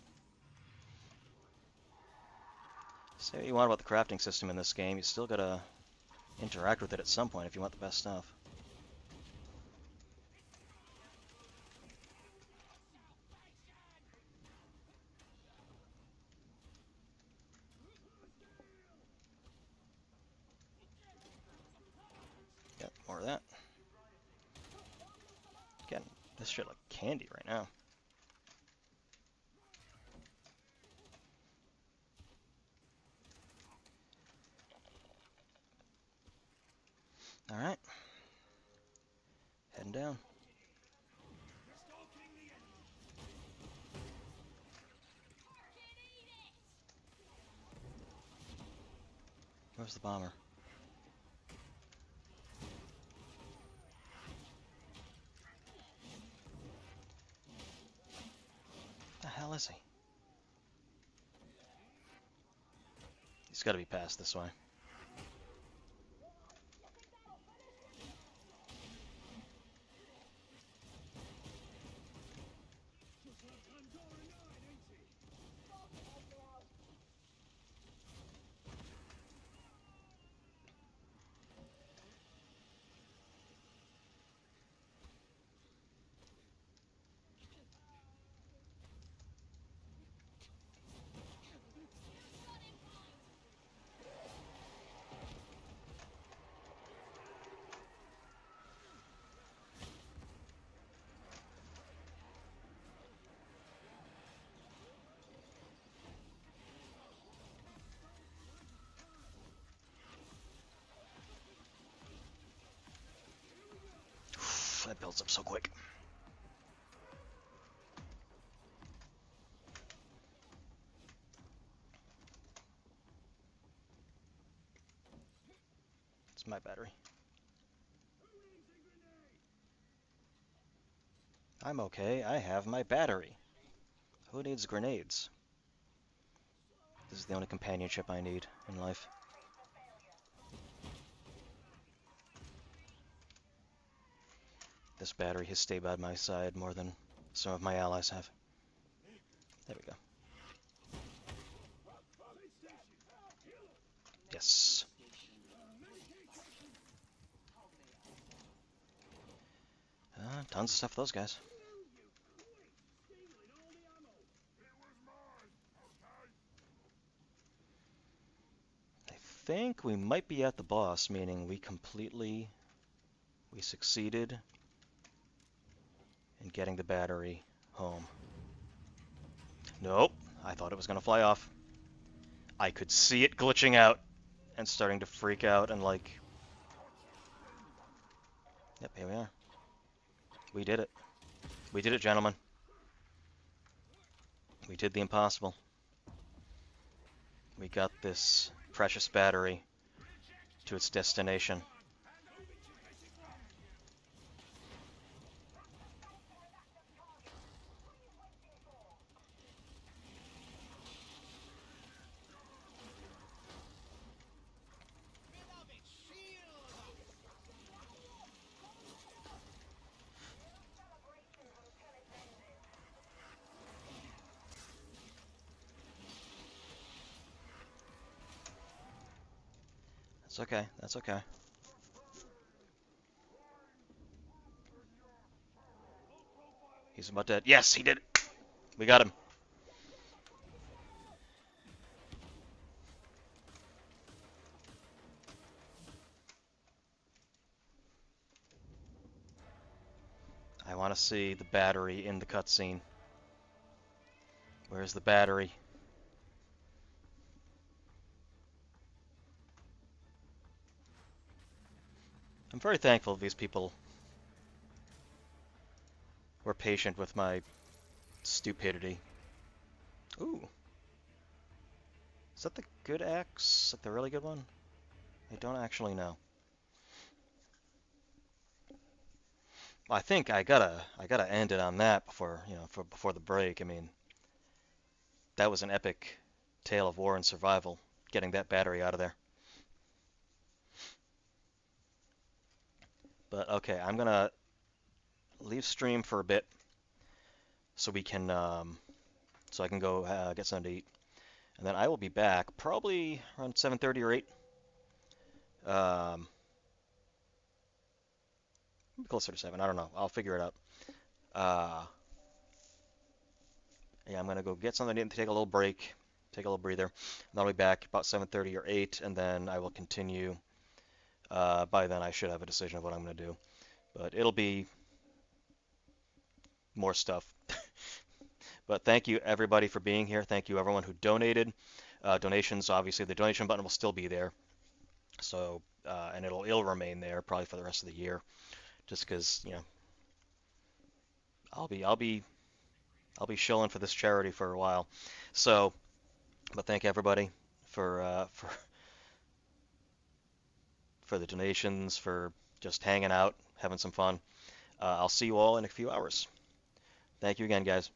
Say what you want about the crafting system in this game, you still gotta interact with it at some point if you want the best stuff. Yep, more of that. Getting this shit like candy right now. Alright. Heading down. Where's the bomber? The hell is he? He's got to be past this way. That builds up so quick. It's my battery. I'm okay. I have my battery. Who needs grenades? This is the only companionship I need in life. This battery has stayed by my side more than some of my allies have. There we go. Yes. Tons of stuff for those guys. I think we might be at the boss, meaning we succeeded in getting the battery home. Nope, I thought it was gonna fly off. I could see it glitching out and starting to freak out and like... Yep, here we are. We did it. We did it, gentlemen. We did the impossible. We got this precious battery to its destination. Beloved, shield us! That's okay, that's okay. He's about dead. Yes, he did it! We got him. I want to see the battery in the cutscene. Where's the battery? I'm very thankful these people were patient with my stupidity. Ooh. Is that the good axe? Like the really good one? I don't actually know. I think I gotta end it on that before, before the break. I mean, that was an epic tale of war and survival, getting that battery out of there. But okay, I'm gonna leave stream for a bit so we can, so I can go get something to eat, and then I will be back probably around 7:30 or 8. Um, Closer to 7. I don't know. I'll figure it out. Uh, yeah, I'm gonna go get something to eat, take a little break, take a little breather, and I'll be back about 7:30 or 8, and then I will continue. By then, I should have a decision of what I'm gonna do, but it'll be more stuff. But thank you everybody for being here. Thank you everyone who donated. Donations, obviously, the donation button will still be there. So, and it'll remain there probably for the rest of the year, just because I'll be shilling for this charity for a while. So, but thank everybody for for the donations, for just hanging out, having some fun. I'll see you all in a few hours. Thank you again, guys.